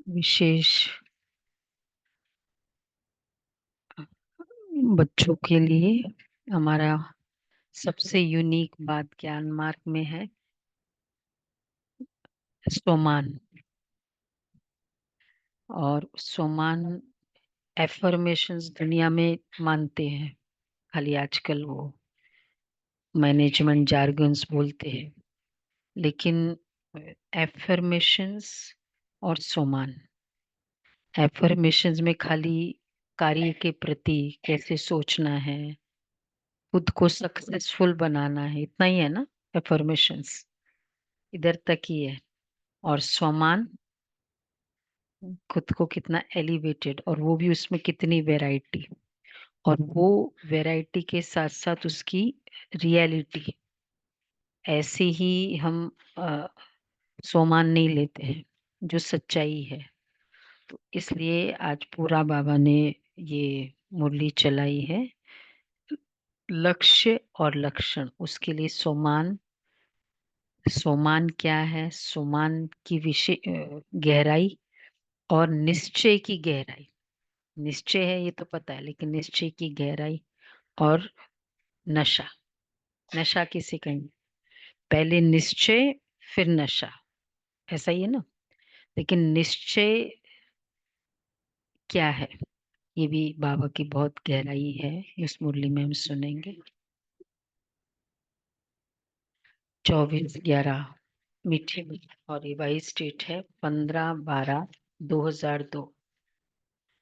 विशेष बच्चों के लिए हमारा सबसे यूनिक बात ज्ञान मार्ग में है सोमान। और सोमान एफर्मेशंस दुनिया में मानते हैं, खाली आजकल वो मैनेजमेंट जार्गन्स बोलते हैं, लेकिन एफर्मेशंस और सोमान, एफर्मेशंस में खाली कार्य के प्रति कैसे सोचना है, खुद को सक्सेसफुल बनाना है, इतना ही है ना। एफर्मेशंस इधर तक ही है। और स्वमान, खुद को कितना एलिवेटेड, और वो भी उसमें कितनी वैरायटी, और वो वैरायटी के साथ साथ उसकी रियलिटी। ऐसे ही हम सोमान नहीं लेते हैं, जो सच्चाई है। तो इसलिए आज पूरा बाबा ने ये मुरली चलाई है, लक्ष्य और लक्षण। उसके लिए सोमान, सोमान क्या है, सोमान की विषय गहराई और निश्चय की गहराई। निश्चय है ये तो पता है, लेकिन निश्चय की गहराई और नशा। नशा किसे कहेंगे? पहले निश्चय फिर नशा, ऐसा ही है ना। लेकिन निश्चय क्या है, ये भी बाबा की बहुत गहराई है, इस मुरली में हम सुनेंगे। 24/11 मीठी में, और रिवाइज डेट है 15/12/2002।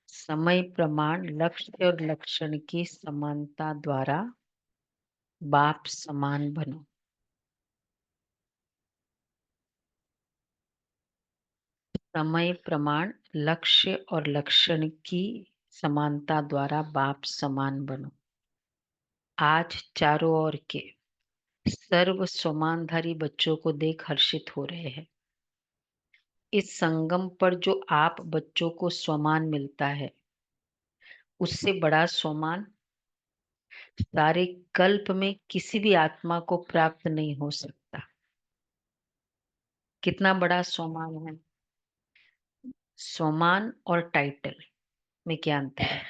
समय प्रमाण लक्ष्य और लक्षण की समानता द्वारा बाप समान बनो। समय प्रमाण लक्ष्य और लक्षण की समानता द्वारा बाप समान बनो। आज चारों ओर के सर्व समानधारी बच्चों को देख हर्षित हो रहे हैं। इस संगम पर जो आप बच्चों को स्वमान मिलता है, उससे बड़ा स्वमान सारे कल्प में किसी भी आत्मा को प्राप्त नहीं हो सकता। कितना बड़ा स्वमान है। स्वमान और टाइटल में क्या अंतर है?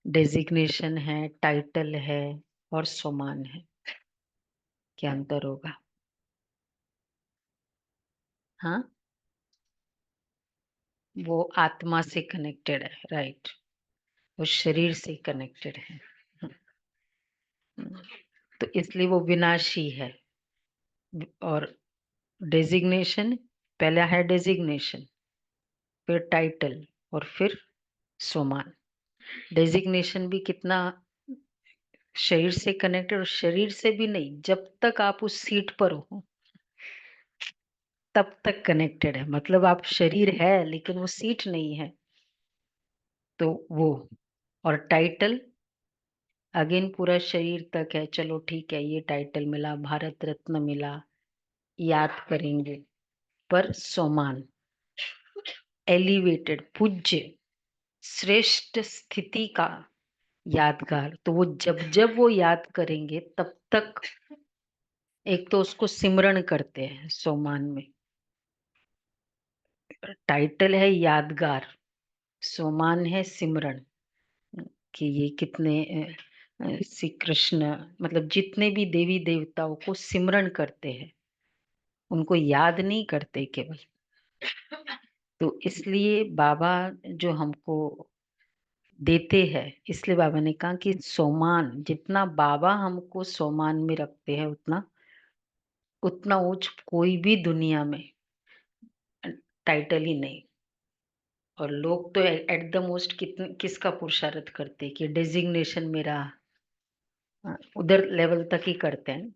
डेजिग्नेशन है, टाइटल है, और स्वमान है, क्या अंतर होगा? हाँ, वो आत्मा से कनेक्टेड है, राइट। वो शरीर से कनेक्टेड है। हम्म, तो इसलिए वो विनाशी है। और डेजिग्नेशन, पहला है डेजिग्नेशन, फिर टाइटल, और फिर स्वमान। डेजिग्नेशन भी कितना शरीर से कनेक्टेड, और शरीर से भी नहीं, जब तक आप उस सीट पर हो तब तक कनेक्टेड है। मतलब आप शरीर है लेकिन वो सीट नहीं है, तो वो। और टाइटल अगेन पूरा शरीर तक है, चलो ठीक है, ये टाइटल मिला, भारत रत्न मिला, याद करेंगे। पर सोमान एलिवेटेड, पूज्य, श्रेष्ठ स्थिति का यादगार, तो वो जब जब वो याद करेंगे तब तक, एक तो उसको सिमरण करते हैं सोमान में। टाइटल है यादगार, सोमान है सिमरण। कि ये कितने श्री कृष्ण, मतलब जितने भी देवी देवताओं को सिमरण करते हैं, उनको याद नहीं करते केवल। तो इसलिए बाबा जो हमको देते हैं, इसलिए बाबा ने कहा कि सोमान, जितना बाबा हमको सोमान में रखते हैं, उतना उतना ऊंच कोई भी दुनिया में टाइटल ही नहीं। और लोग तो एट द मोस्ट कितने किसका पुरुषार्थ करते हैं कि डेजिग्नेशन मेरा, उधर लेवल तक ही करते हैं।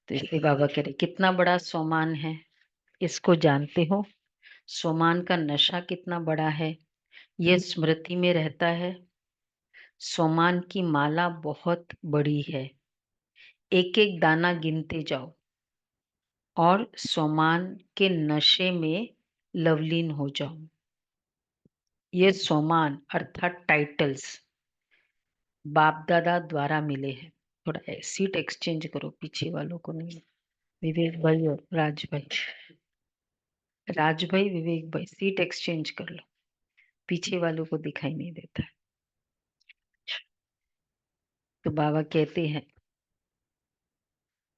तो इसलिए बाबा कह रहे कितना बड़ा सोमान है, इसको जानते हो? सोमान का नशा कितना बड़ा है, यह स्मृति में रहता है। सोमान की माला बहुत बड़ी है, एक एक दाना गिनते जाओ, और सोमान के नशे में लवलीन हो जाओ। ये सोमान अर्थात टाइटल्स बाप दादा द्वारा मिले हैं। थोड़ा सीट एक्सचेंज करो, पीछे वालों को नहीं। विवेक भाई और राज भाई। राज भाई, विवेक भाई, सीट एक्सचेंज कर लो, पीछे वालों को दिखाई नहीं देता है। तो बाबा कहते हैं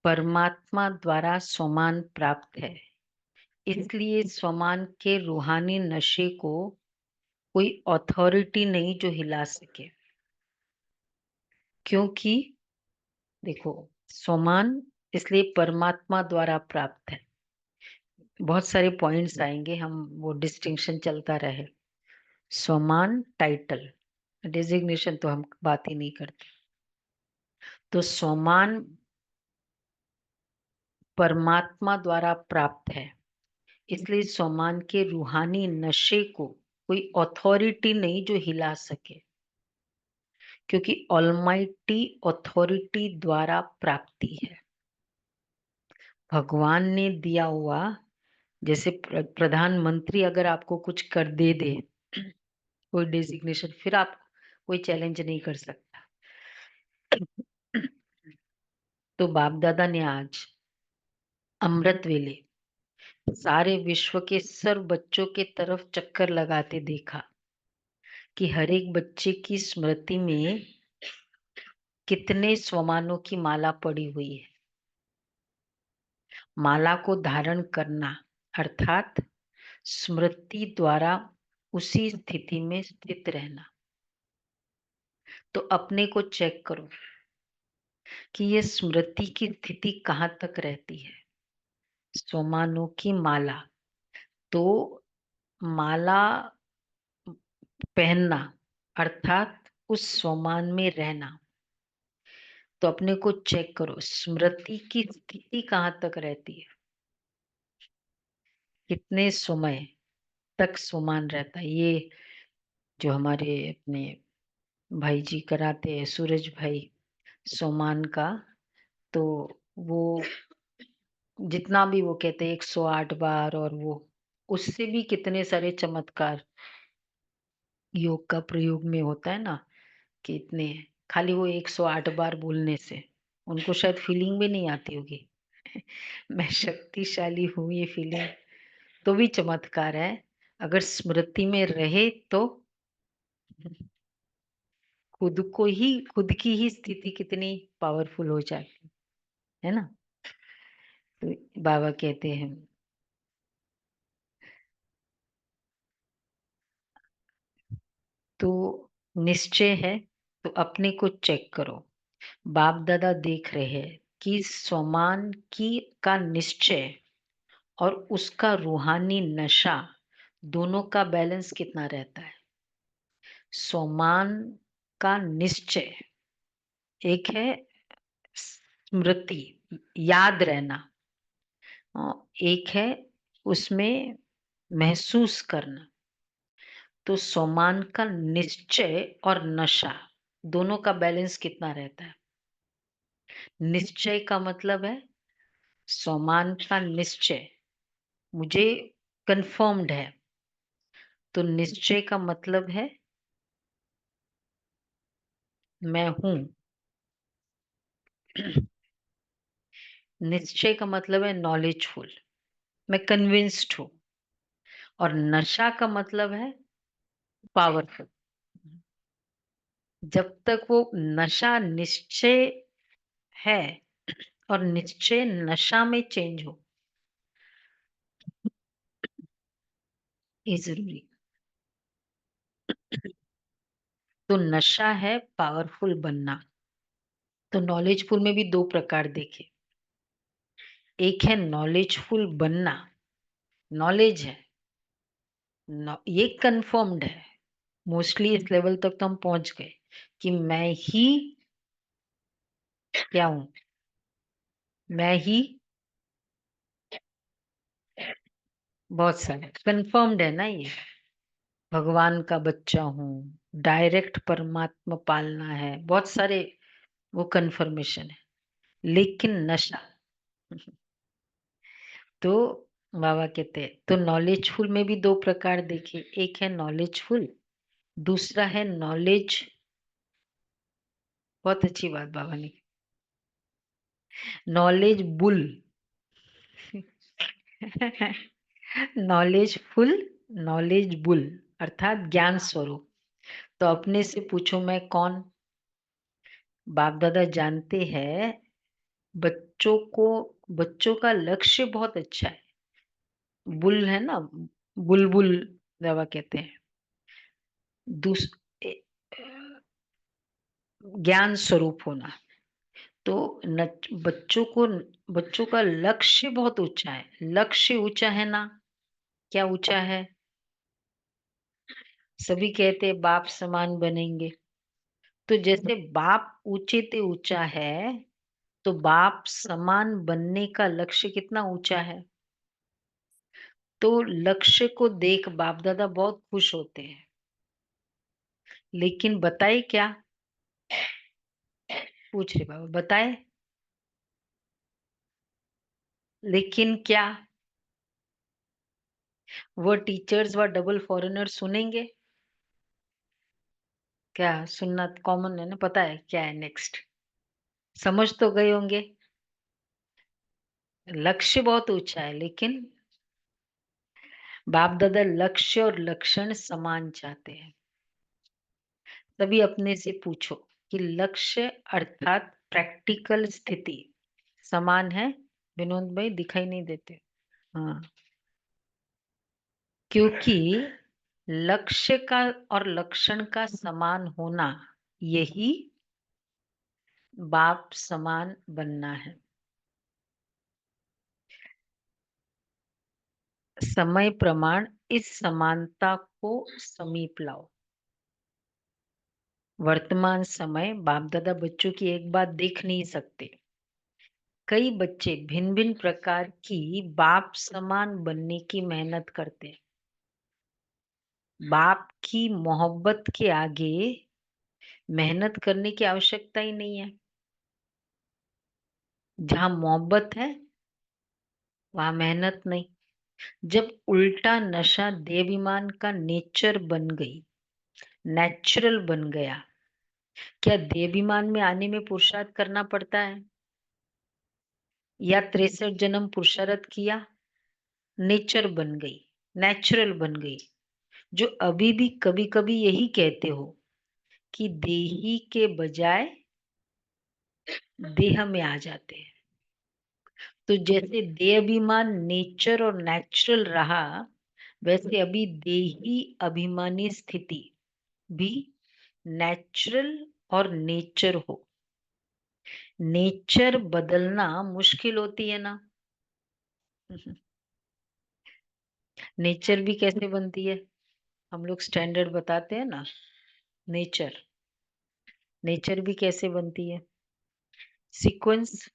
परमात्मा द्वारा स्वमान प्राप्त है, इसलिए स्वमान के रूहानी नशे को कोई अथॉरिटी नहीं जो हिला सके। क्योंकि देखो, स्वमान इसलिए परमात्मा द्वारा प्राप्त है। बहुत सारे पॉइंट्स आएंगे, हम वो डिस्टिंक्शन चलता रहे। स्वमान टाइटल, डिजिग्नेशन तो हम बात ही नहीं करते। तो स्वमान परमात्मा द्वारा प्राप्त है, इसलिए स्वमान के रूहानी नशे को कोई अथॉरिटी नहीं जो हिला सके। क्योंकि ऑलमाइटी अथॉरिटी द्वारा प्राप्ति है। भगवान ने दिया हुआ, जैसे प्रधानमंत्री अगर आपको कुछ कर दे दे, कोई डेजिग्नेशन, फिर आप कोई चैलेंज नहीं कर सकता। तो बाप दादा ने आज अमृत वेले सारे विश्व के सर्व बच्चों के तरफ चक्कर लगाते देखा कि हर एक बच्चे की स्मृति में कितने स्वमानों की माला पड़ी हुई है। माला को धारण करना अर्थात स्मृति द्वारा उसी स्थिति में स्थित रहना। तो अपने को चेक करो कि ये स्मृति की स्थिति कहाँ तक रहती है। स्वमानों की माला, तो माला पहनना अर्थात उस स्वमान में रहना। तो अपने को चेक करो स्मृति की स्थिति कहाँ तक रहती है, कितने समय तक स्वमान रहता है। ये जो हमारे अपने भाई जी कराते हैं, सूरज भाई, सोमान का, तो वो जितना भी वो कहते हैं 108 बार, और वो उससे भी कितने सारे चमत्कार योग का प्रयोग में होता है ना, कि इतने खाली वो 108 बार बोलने से उनको शायद फीलिंग भी नहीं आती होगी। मैं शक्तिशाली हूँ, ये फीलिंग तो भी चमत्कार है। अगर स्मृति में रहे तो खुद की ही स्थिति कितनी पावरफुल हो जाती है ना। तो बाबा कहते हैं तो निश्चय है, तो अपने को चेक करो। बाप दादा देख रहे हैं कि स्वमान की का निश्चय और उसका रूहानी नशा दोनों का बैलेंस कितना रहता है। स्वमान का निश्चय एक है स्मृति, याद रहना, और एक है उसमें महसूस करना। तो स्वमान का निश्चय और नशा दोनों का बैलेंस कितना रहता है। निश्चय का मतलब है स्वमान का निश्चय मुझे कंफर्म्ड है, तो निश्चय का मतलब है मैं हूं। निश्चय का मतलब है नॉलेजफुल, मैं कन्विंस्ड हूं। और नशा का मतलब है पावरफुल। जब तक वो नशा निश्चय है और निश्चय नशा में चेंज हो, ये जरूरी। तो नशा है पावरफुल बनना। तो नॉलेजफुल में भी दो प्रकार देखे। एक है नॉलेजफुल बनना, नॉलेज है, ये कंफर्म्ड है, मोस्टली इस लेवल तक तो हम पहुंच गए कि मैं ही क्या हूं, मैं ही बहुत सारे कंफर्म्ड है ना ये, भगवान का बच्चा हूँ, डायरेक्ट परमात्मा पालना है, बहुत सारे वो कंफर्मेशन है। लेकिन नशा, तो बाबा कहते हैं तो नॉलेजफुल में भी दो प्रकार देखे। एक है नॉलेजफुल, दूसरा है नॉलेज। बहुत अच्छी बात बाबा ने, नॉलेज बुल। नॉलेजफुल, नॉलेजबुल अर्थात ज्ञान स्वरूप। तो अपने से पूछो मैं कौन? बाप दादा जानते हैं बच्चों को, बच्चों का लक्ष्य बहुत अच्छा है। बुल है ना, बुलबुल दवा कहते हैं। दूस ए- ज्ञान स्वरूप होना। तो बच्चों का लक्ष्य बहुत ऊंचा है। लक्ष्य ऊंचा है ना? क्या ऊंचा है? सभी कहते हैं बाप समान बनेंगे। तो जैसे बाप ऊंचे ते ऊंचा है, तो बाप समान बनने का लक्ष्य कितना ऊंचा है। तो लक्ष्य को देख बाप दादा बहुत खुश होते हैं। लेकिन बताए क्या? पूछ रहे बाबा, बताए लेकिन क्या? वो टीचर्स व डबल फॉरेनर सुनेंगे क्या? सुनना कॉमन है ना, पता है क्या है नेक्स्ट। समझ तो गए होंगे। लक्ष्य बहुत ऊंचा है, लेकिन बाप दादा लक्ष्य और लक्षण समान चाहते हैं। तभी अपने से पूछो कि लक्ष्य अर्थात प्रैक्टिकल स्थिति समान है। विनोद भाई दिखाई नहीं देते। हाँ, क्योंकि लक्ष्य का और लक्षण का समान होना, यही बाप समान बनना है। समय प्रमाण इस समानता को समीप लाओ। वर्तमान समय बाप दादा बच्चों की एक बात देख नहीं सकते। कई बच्चे भिन्न भिन्न प्रकार की बाप समान बनने की मेहनत करते हैं। बाप की मोहब्बत के आगे मेहनत करने की आवश्यकता ही नहीं है। जहां मोहब्बत है वहां मेहनत नहीं। जब उल्टा नशा देवाभिमान का नेचर बन गई, नेचुरल बन गया, क्या देवाभिमान में आने में पुरुषार्थ करना पड़ता है? या 63 जन्म पुरुषार्थ किया? नेचर बन गई, नेचुरल बन गई। जो अभी भी कभी कभी यही कहते हो कि देही के बजाय देह में आ जाते हैं। तो जैसे देहाभिमान नेचर और नेचुरल रहा, वैसे अभी देही अभिमानी स्थिति भी नेचुरल और नेचर हो। नेचर बदलना मुश्किल होती है ना। नेचर भी कैसे बनती है? हम लोग स्टैंडर्ड बताते हैं ना। नेचर, नेचर भी कैसे बनती है? सीक्वेंस,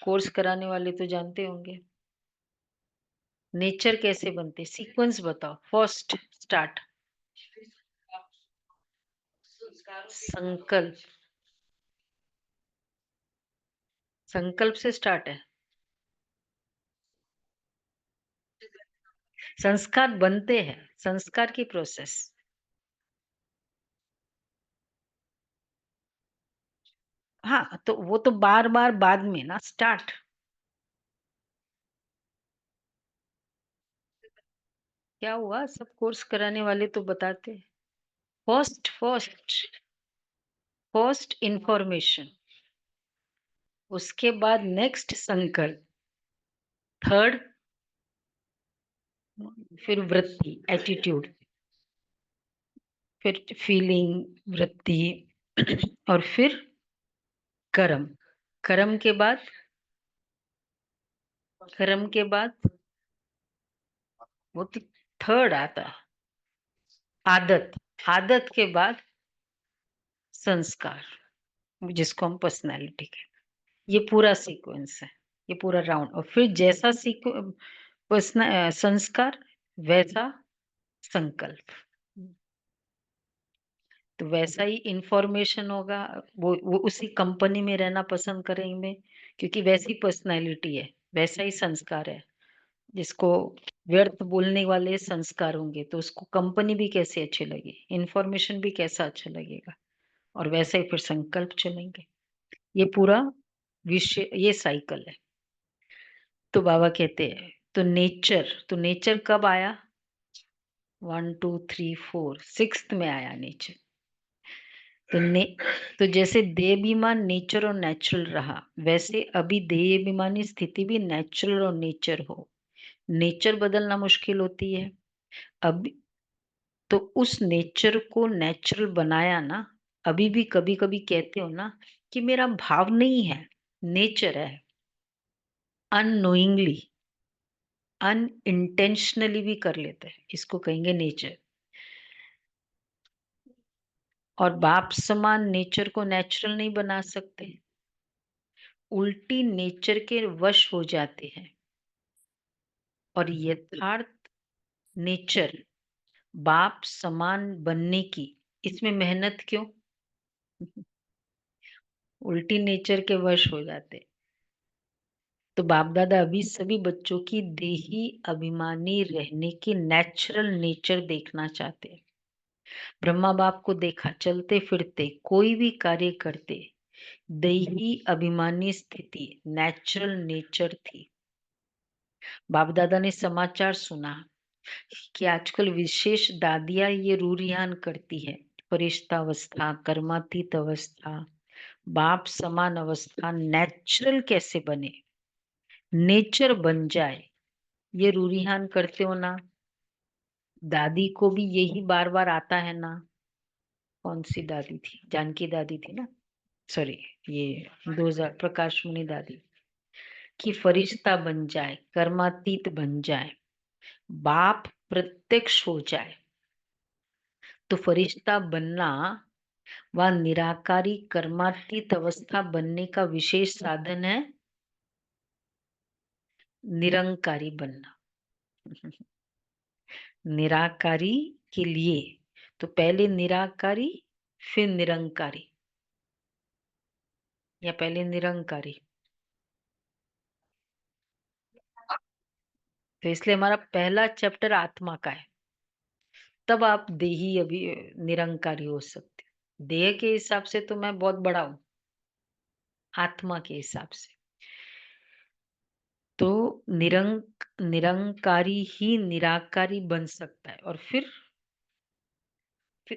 कोर्स कराने वाले तो जानते होंगे। नेचर कैसे बनते? सीक्वेंस बताओ। फर्स्ट स्टार्ट संकल्प, संकल्प से स्टार्ट है। संस्कार बनते हैं, संस्कार की प्रोसेस। हाँ, तो वो तो बार बार बाद में ना स्टार्ट। क्या हुआ? सब कोर्स कराने वाले तो बताते हैं। फर्स्ट फर्स्ट फर्स्ट इंफॉर्मेशन, उसके बाद नेक्स्ट संकल्प, थर्ड फिर वृत्ति एटीट्यूड, फिर फीलिंग वृत्ति और फिर कर्म। कर्म के बाद, कर्म के बाद वो तो थर्ड आता है। आदत, आदत के बाद संस्कार, जिसको हम पर्सनैलिटी कहते हैं। ये पूरा सीक्वेंस है, ये पूरा राउंड। और फिर जैसा संस्कार वैसा संकल्प, तो वैसा ही इंफॉर्मेशन होगा। वो उसी कंपनी में रहना पसंद करेंगे, क्योंकि वैसी पर्सनैलिटी है, वैसा ही संस्कार है। जिसको व्यर्थ बोलने वाले संस्कार होंगे, तो उसको कंपनी भी कैसे अच्छी लगे, इंफॉर्मेशन भी कैसा अच्छा लगेगा, और वैसे ही फिर संकल्प चलेंगे। ये पूरा विषय, ये साइकिल है। तो बाबा कहते हैं तो नेचर कब आया? 1 2 3 4 सिक्स्थ में आया नेचर। तो ने तो जैसे देहाभिमान नेचर और नेचुरल रहा, वैसे अभी देहाभिमानी स्थिति भी नेचुरल और नेचर हो। नेचर बदलना मुश्किल होती है। अब तो उस नेचर को नेचुरल बनाया ना। अभी भी कभी कभी कहते हो ना कि मेरा भाव नहीं है, नेचर है। अननोइंगली, अनइंटेंशनली भी कर लेते हैं, इसको कहेंगे नेचर। और बाप समान नेचर को नेचुरल नहीं बना सकते, उल्टी नेचर के वश हो जाते हैं। और यथार्थ नेचर बाप समान बनने की, इसमें मेहनत क्यों? उल्टी नेचर के वश हो जाते। तो बाप दादा अभी सभी बच्चों की देही अभिमानी रहने की नेचुरल नेचर देखना चाहते हैं। ब्रह्मा बाप को देखा चलते फिरते कोई भी कार्य करते, देही अभिमानी स्थिति नेचुरल नेचर थी। बाप दादा ने समाचार सुना कि आजकल विशेष दादियां ये रूरियान करती है, फरिश्तावस्था, कर्मातीत अवस्था, बाप समान अवस्था नेचुरल कैसे बने, नेचर बन जाए, ये रूरियान करते हो ना। दादी को भी यही बार बार आता है ना। कौन सी दादी थी? जानकी दादी थी ना, सॉरी, ये 2000 प्रकाश मुनि दादी, कि फरिश्ता बन जाए, कर्मातीत बन जाए, बाप प्रत्यक्ष हो जाए। तो फरिश्ता बनना व निराकारी कर्मातीत अवस्था बनने का विशेष साधन है निरंकारी बनना। निराकारी के लिए तो पहले निराकारी फिर निरंकारी, या पहले निरंकारी। तो इसलिए हमारा पहला चैप्टर आत्मा का है, तब आप देही अभी निरंकारी हो सकते हो। देह के हिसाब से तो मैं बहुत बड़ा हूं, आत्मा के हिसाब से तो निरंकारी ही निराकारी बन सकता है। और फिर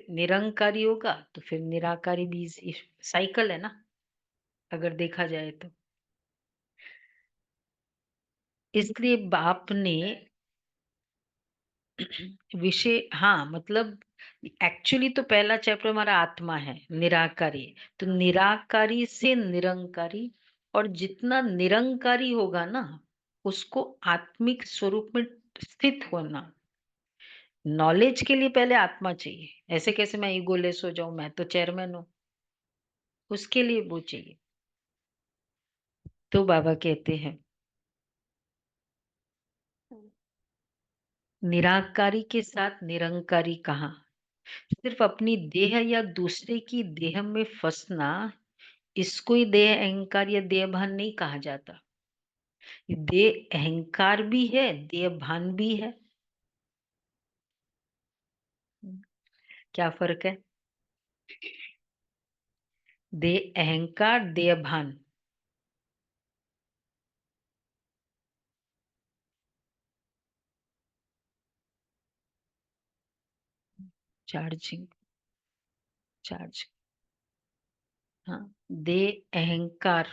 निरंकारी होगा तो फिर निराकारी भी, साइकिल है ना अगर देखा जाए तो। इसलिए बाप ने विषय, हाँ मतलब एक्चुअली तो पहला चैप्टर हमारा आत्मा है, निराकारी। तो निराकारी से निरंकारी, और जितना निरंकारी होगा ना उसको आत्मिक स्वरूप में स्थित होना। नॉलेज के लिए पहले आत्मा चाहिए। ऐसे कैसे मैं ईगोलेस हो जाऊं, मैं तो चेयरमैन हूँ, उसके लिए वो चाहिए। तो बाबा कहते हैं निराकारी के साथ निरंकारी कहाँ? सिर्फ अपनी देह या दूसरे की देह में फंसना, इसको ही देह अहंकार या देह भान नहीं कहा जाता। देह अहंकार भी है, देह भान भी है। क्या फर्क है? देह अहंकार, देह भान। चार्जिंग, चार्ज, हाँ। देह अहंकार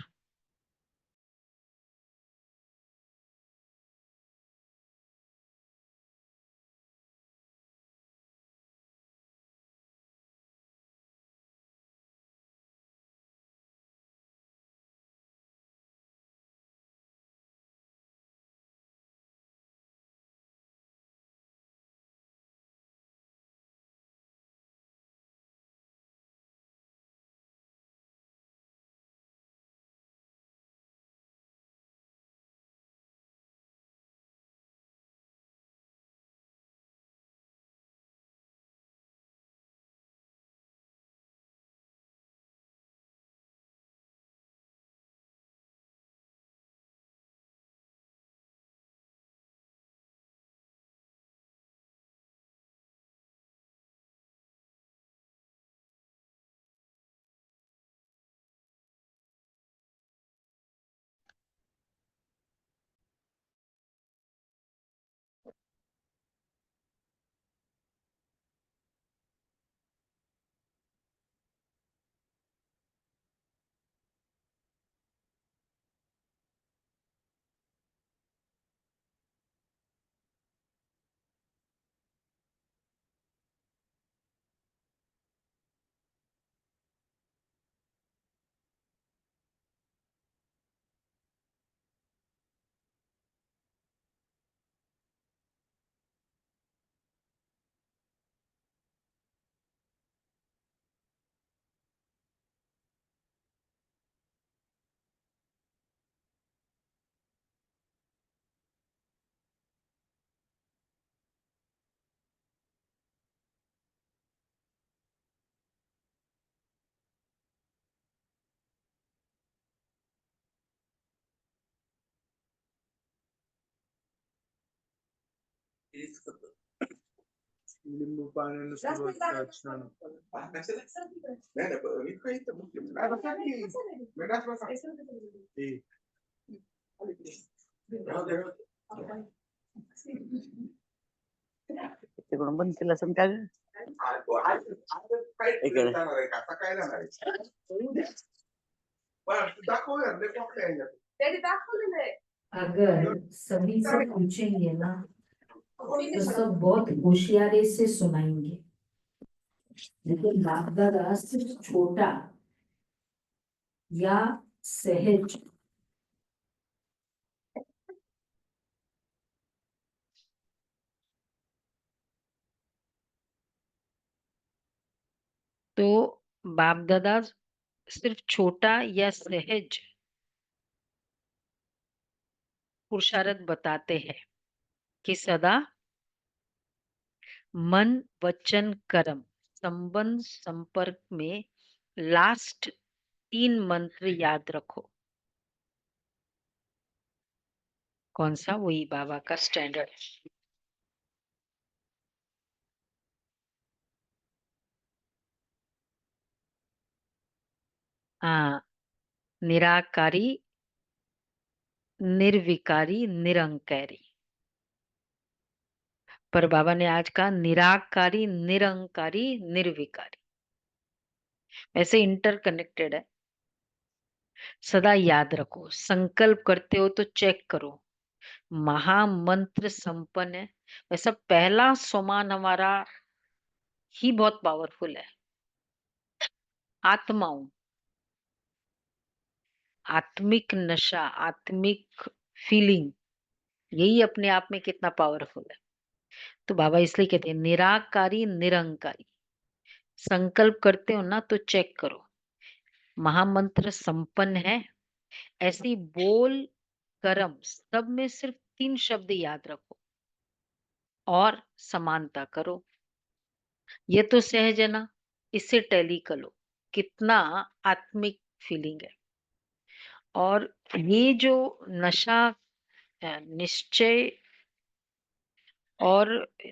Limbu paano susunod sa ano? तिकडून बंद केलं असं काय अगर सभी से पूछेंगे ना तो सब बहुत होशियारी से सुनाएंगे, लेकिन बाप दादा सिर्फ छोटा या सहज तो बाप दादा सिर्फ छोटा या सहज पुरुषार्थ बताते हैं कि सदा मन वचन कर्म संबंध संपर्क में लास्ट 3 मंत्र याद रखो। कौन सा? वही बाबा का स्टैंडर्ड। हाँ, निराकारी, निर्विकारी, निरंकारी। पर बाबा ने आज कहा निराकारी, निरंकारी, निर्विकारी। ऐसे इंटरकनेक्टेड है। सदा याद रखो, संकल्प करते हो तो चेक करो, महामंत्र संपन्न है। वैसा पहला सोमान हमारा ही बहुत पावरफुल है। आत्माओं, आत्मिक नशा, आत्मिक फीलिंग, यही अपने आप में कितना पावरफुल है। तो बाबा इसलिए कहते हैं निराकारी, निरंकारी। संकल्प करते हो ना तो चेक करो, महामंत्र संपन्न है। ऐसे ही बोल कर्म सब में सिर्फ 3 शब्द याद रखो और समानता करो। ये तो सहज है ना, इससे टैली करो, कितना आत्मिक फीलिंग है। और ये जो नशा, निश्चय और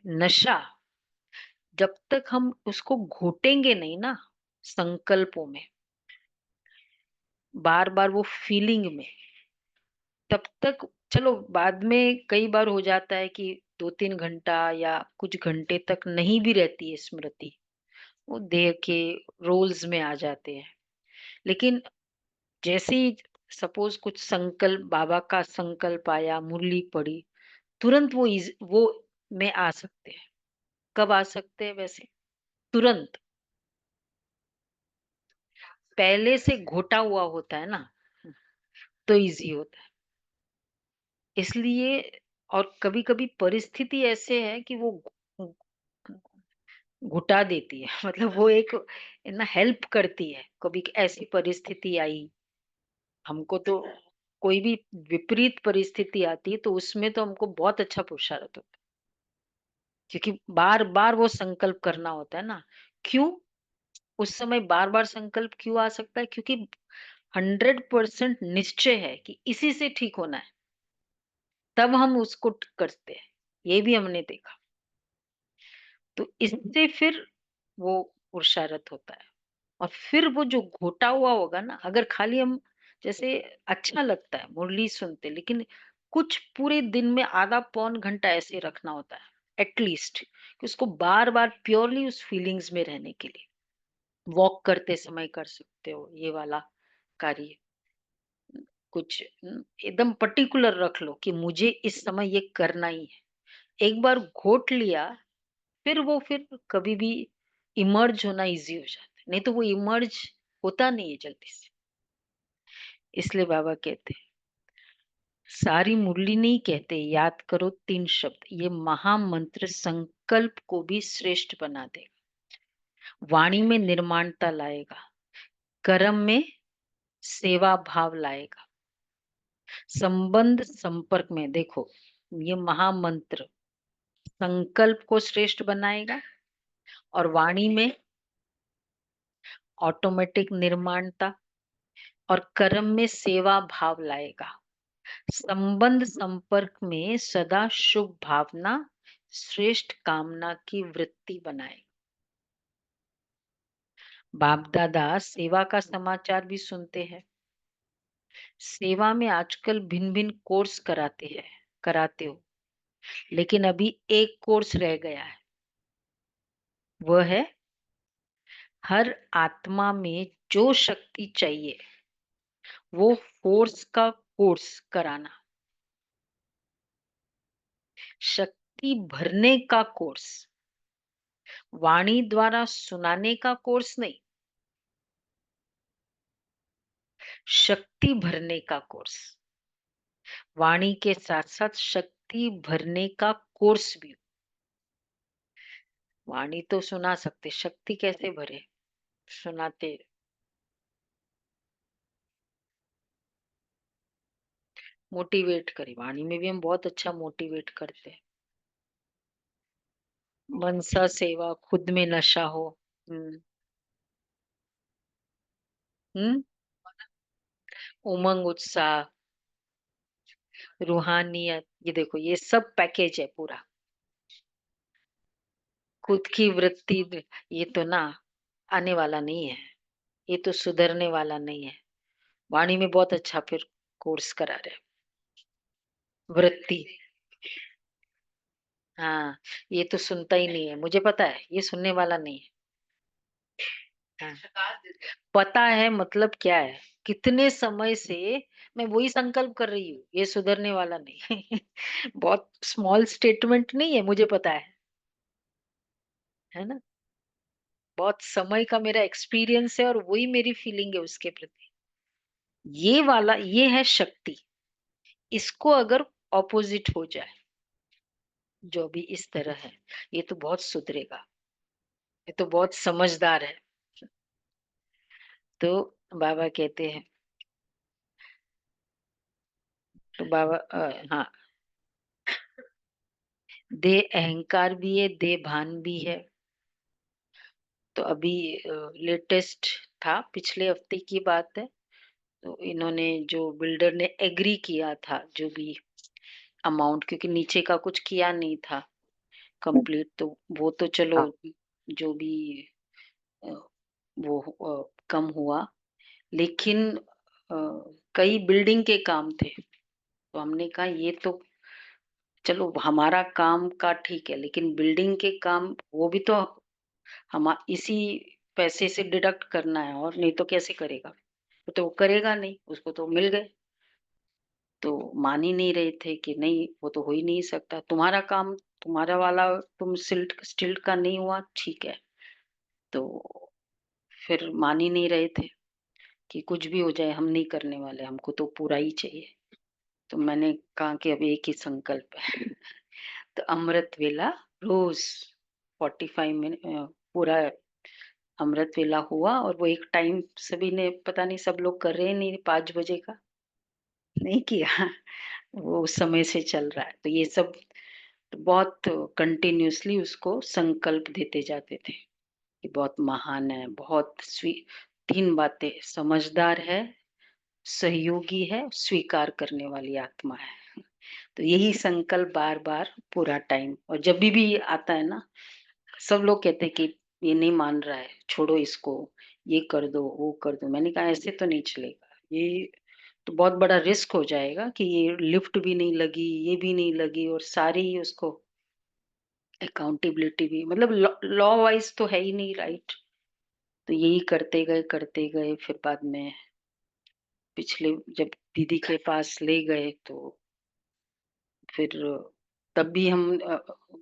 नशा, जब तक हम उसको घोटेंगे नहीं ना संकल्पों में, बार बार वो फीलिंग में, तब तक चलो बाद में कई बार हो जाता है कि 2-3 घंटा या कुछ घंटे तक नहीं भी रहती है स्मृति, वो देह के रोल्स में आ जाते हैं। लेकिन जैसे ही सपोज कुछ संकल्प, बाबा का संकल्प आया, मुरली पड़ी, तुरंत वो में आ सकते हैं। कब आ सकते हैं वैसे? तुरंत। पहले से घोटा हुआ होता है ना, तो इजी होता है। इसलिए, और कभी-कभी परिस्थिति ऐसे है कि वो घु घुटा देती है। मतलब वो एक ना हेल्प करती है। कभी ऐसी परिस्थिति आई, हमको तो कोई भी विपरीत परिस्थिति आती है तो उसमें तो हमको बहुत अच्छा पुरुषार्थ होता है। क्योंकि बार-बार वो संकल्प करना होता है ना। क्यों? उस समय बार-बार संकल्प क्यों आ सकता है? क्योंकि 100% निश्चय है कि इसी से ठीक होना है। तब हम उसको करते हैं। ये भी हमने देखा। तो इससे फिर वो पुरुषार्थ होता है। और फिर वो जो घोटा हुआ होगा ना, अगर खाली हम जैसे अच्छा लगता है मुरली सुनते, लेकिन कुछ पूरे दिन में आधा पौन घंटा ऐसे रखना होता है एटलीस्ट, कि उसको बार बार प्योरली उस फीलिंग्स में रहने के लिए वॉक करते समय कर सकते हो ये वाला कार्य। कुछ एकदम पर्टिकुलर रख लो कि मुझे इस समय ये करना ही है। एक बार घोट लिया, फिर कभी भी इमर्ज होना इजी हो जाता है, नहीं तो वो इमर्ज होता नहीं है जल्दी से। इसलिए बाबा कहते हैं, सारी मुरली नहीं कहते, याद करो 3 शब्द, ये महामंत्र संकल्प को भी श्रेष्ठ बना देगा, वाणी में निर्माणता लाएगा, कर्म में सेवा भाव लाएगा, संबंध संपर्क में देखो, ये महामंत्र संकल्प को श्रेष्ठ बनाएगा और वाणी में ऑटोमेटिक निर्माणता और कर्म में सेवा भाव लाएगा, संबंध संपर्क में सदा शुभ भावना श्रेष्ठ कामना की वृत्ति बनाए। बाप दादा सेवा का समाचार भी सुनते हैं। सेवा में आजकल भिन्न भिन्न कोर्स कराते हो, लेकिन अभी एक कोर्स रह गया है, वह है हर आत्मा में जो शक्ति चाहिए वो फोर्स का कोर्स कराना। शक्ति भरने का कोर्स, वाणी द्वारा सुनाने का कोर्स नहीं, शक्ति भरने का कोर्स। वाणी के साथ साथ शक्ति भरने का कोर्स भी। वाणी तो सुना सकते, शक्ति कैसे भरे? सुनाते। मोटिवेट करे, वाणी में भी हम बहुत अच्छा मोटिवेट करते हैं। मनसा सेवा, खुद में नशा हो। हम्म हम्म उमंग, उत्साह, रूहानियत, ये देखो ये सब पैकेज है पूरा। खुद की वृत्ति, ये तो ना आने वाला नहीं है, ये तो सुधरने वाला नहीं है। वाणी में बहुत अच्छा फिर कोर्स करा रहे हैं। वृत्ति, हाँ, ये तो सुनता ही नहीं है, मुझे पता है ये सुनने वाला नहीं है। हाँ, पता है मतलब क्या है, कितने समय से मैं वही संकल्प कर रही हूँ, ये सुधरने वाला नहीं। बहुत स्मॉल स्टेटमेंट नहीं है, मुझे पता है ना। बहुत समय का मेरा एक्सपीरियंस है और वही मेरी फीलिंग है उसके प्रति। ये वाला, ये है शक्ति। इसको अगर ऑपोजिट हो जाए, जो भी इस तरह है, ये तो बहुत सुधरेगा, ये तो बहुत समझदार है। तो बाबा कहते हैं, तो बाबा हाँ, देह अहंकार भी है, देह भान भी है। तो अभी लेटेस्ट था, पिछले हफ्ते की बात है। तो इन्होंने, जो बिल्डर ने एग्री किया था जो भी अमाउंट, क्योंकि नीचे का कुछ किया नहीं था कंप्लीट, तो वो तो चलो जो भी अ, वो कम हुआ, लेकिन कई बिल्डिंग के काम थे। तो हमने कहा ये तो चलो हमारा काम का ठीक है, लेकिन बिल्डिंग के काम वो भी तो हम इसी पैसे से डिडक्ट करना है, और नहीं तो कैसे करेगा? तो वो करेगा नहीं, उसको तो मिल गए। तो मान ही नहीं रहे थे कि नहीं वो तो हो ही नहीं सकता, तुम्हारा काम, तुम्हारा वाला, तुम सिल्ट स्टिल्ट का नहीं हुआ, ठीक है। तो फिर मान ही नहीं रहे थे कि कुछ भी हो जाए हम नहीं करने वाले, हमको तो पूरा ही चाहिए। तो मैंने कहा कि अब एक ही संकल्प है। तो अमृत वेला रोज 45 मिनट पूरा अमृत वेला हुआ, और वो एक टाइम सभी ने, पता नहीं सब लोग कर रहे हैं नहीं, 5 बजे का नहीं किया। वो उस समय से चल रहा है। तो ये सब बहुत कंटिन्यूअसली उसको संकल्प देते जाते थे कि बहुत महान है, बहुत 3 बातें, समझदार है, सहयोगी है, स्वीकार करने वाली आत्मा है। तो यही संकल्प बार बार पूरा टाइम, और जब भी आता है ना, सब लोग कहते हैं कि ये नहीं मान रहा है, छोड़ो इसको, ये कर दो, वो कर दो। मैंने कहा ऐसे तो नहीं चलेगा, ये तो बहुत बड़ा रिस्क हो जाएगा कि ये लिफ्ट भी नहीं लगी, ये भी नहीं लगी, और सारी ही उसको अकाउंटेबिलिटी भी, मतलब लॉ वाइज तो है ही नहीं, राइट। तो यही करते गए, फिर बाद में पिछले जब दीदी के पास ले गए, तो फिर तब भी हम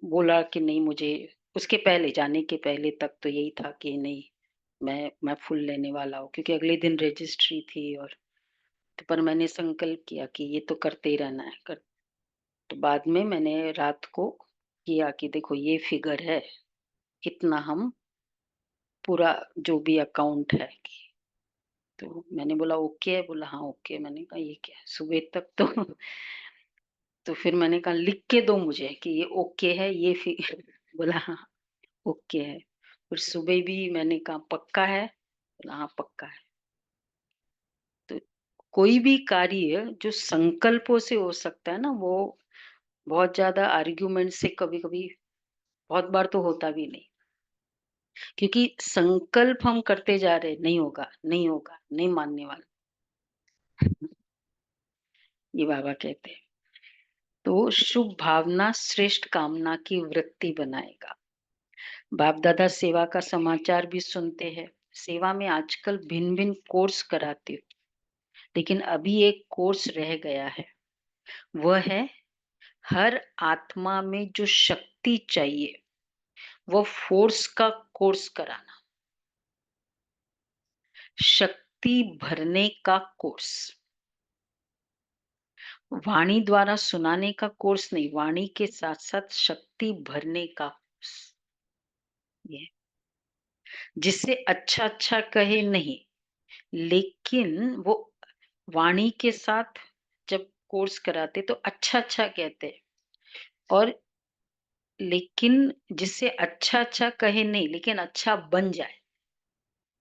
बोला कि नहीं, मुझे उसके पहले, जाने के पहले तक तो यही था कि नहीं, मैं फुल लेने वाला हूँ, क्योंकि अगले दिन रजिस्ट्री थी। और तो पर मैंने संकल्प किया कि ये तो करते ही रहना है कर। तो बाद में मैंने रात को किया कि देखो ये फिगर है, इतना हम पूरा जो भी अकाउंट है। तो मैंने बोला ओके है, बोला हाँ ओके। मैंने कहा ये क्या है, सुबह तक तो तो फिर मैंने कहा लिख के दो मुझे कि ये ओके है, ये फिर बोला हाँ ओके है। फिर सुबह भी मैंने कहा पक्का है, बोला हाँ पक्का है। तो कोई भी कार्य जो संकल्पों से हो सकता है ना, वो बहुत ज्यादा आर्ग्यूमेंट से कभी कभी बहुत बार तो होता भी नहीं, क्योंकि संकल्प हम करते जा रहे, नहीं होगा, नहीं होगा, नहीं मानने वाला। ये बाबा कहते हैं। तो शुभ भावना श्रेष्ठ कामना की वृत्ति बनाएगा। बाप दादा सेवा का समाचार भी सुनते हैं। सेवा में आजकल भिन्न भिन्न कोर्स कराते हो, लेकिन अभी एक कोर्स रह गया है, वह है हर आत्मा में जो शक्ति चाहिए वो फोर्स का कोर्स कराना, शक्ति भरने का कोर्स। वाणी द्वारा सुनाने का कोर्स नहीं, वाणी के साथ साथ शक्ति भरने का कोर्स। ये जिससे अच्छा अच्छा कहे नहीं, लेकिन वो वाणी के साथ जब कोर्स कराते तो अच्छा अच्छा कहते, और लेकिन जिससे अच्छा अच्छा कहे नहीं, लेकिन अच्छा बन जाए,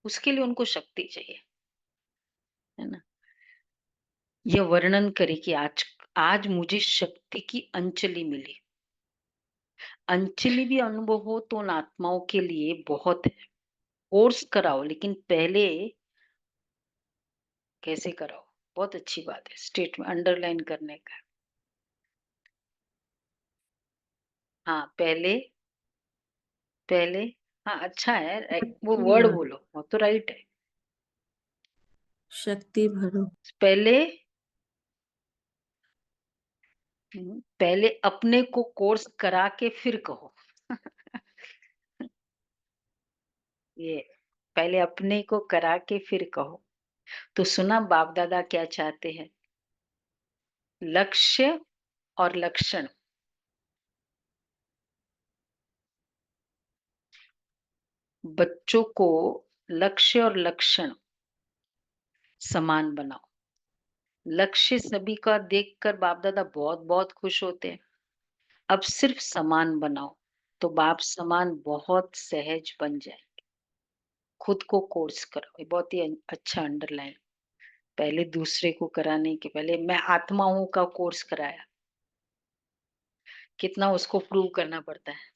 उसके लिए उनको शक्ति चाहिए, है ना। यह वर्णन करे कि आज मुझे शक्ति की अंजलि मिली। अंजलि भी अनुभव हो तो उन आत्माओं के लिए बहुत है। कोर्स कराओ, लेकिन पहले कैसे कराओ, बहुत अच्छी बात है, स्टेट में अंडरलाइन करने का। हाँ पहले, पहले, हाँ अच्छा है, वो वर्ड बोलो, वो तो राइट है। शक्ति भरो। पहले पहले अपने को कोर्स करा के फिर कहो। ये पहले अपने को करा के फिर कहो। तो सुना बाप दादा क्या चाहते हैं, लक्ष्य और लक्षण। बच्चों को लक्ष्य और लक्षण समान बनाओ। लक्ष्य सभी का देखकर बाप दादा बहुत बहुत खुश होते हैं। अब सिर्फ समान बनाओ, तो बाप समान बहुत सहज बन जाए। खुद को कोर्स करो, ये बहुत ही अच्छा अंडरलाइन। पहले दूसरे को कराने के पहले मैं आत्मा हूं का कोर्स कराया, कितना उसको प्रूव करना पड़ता है।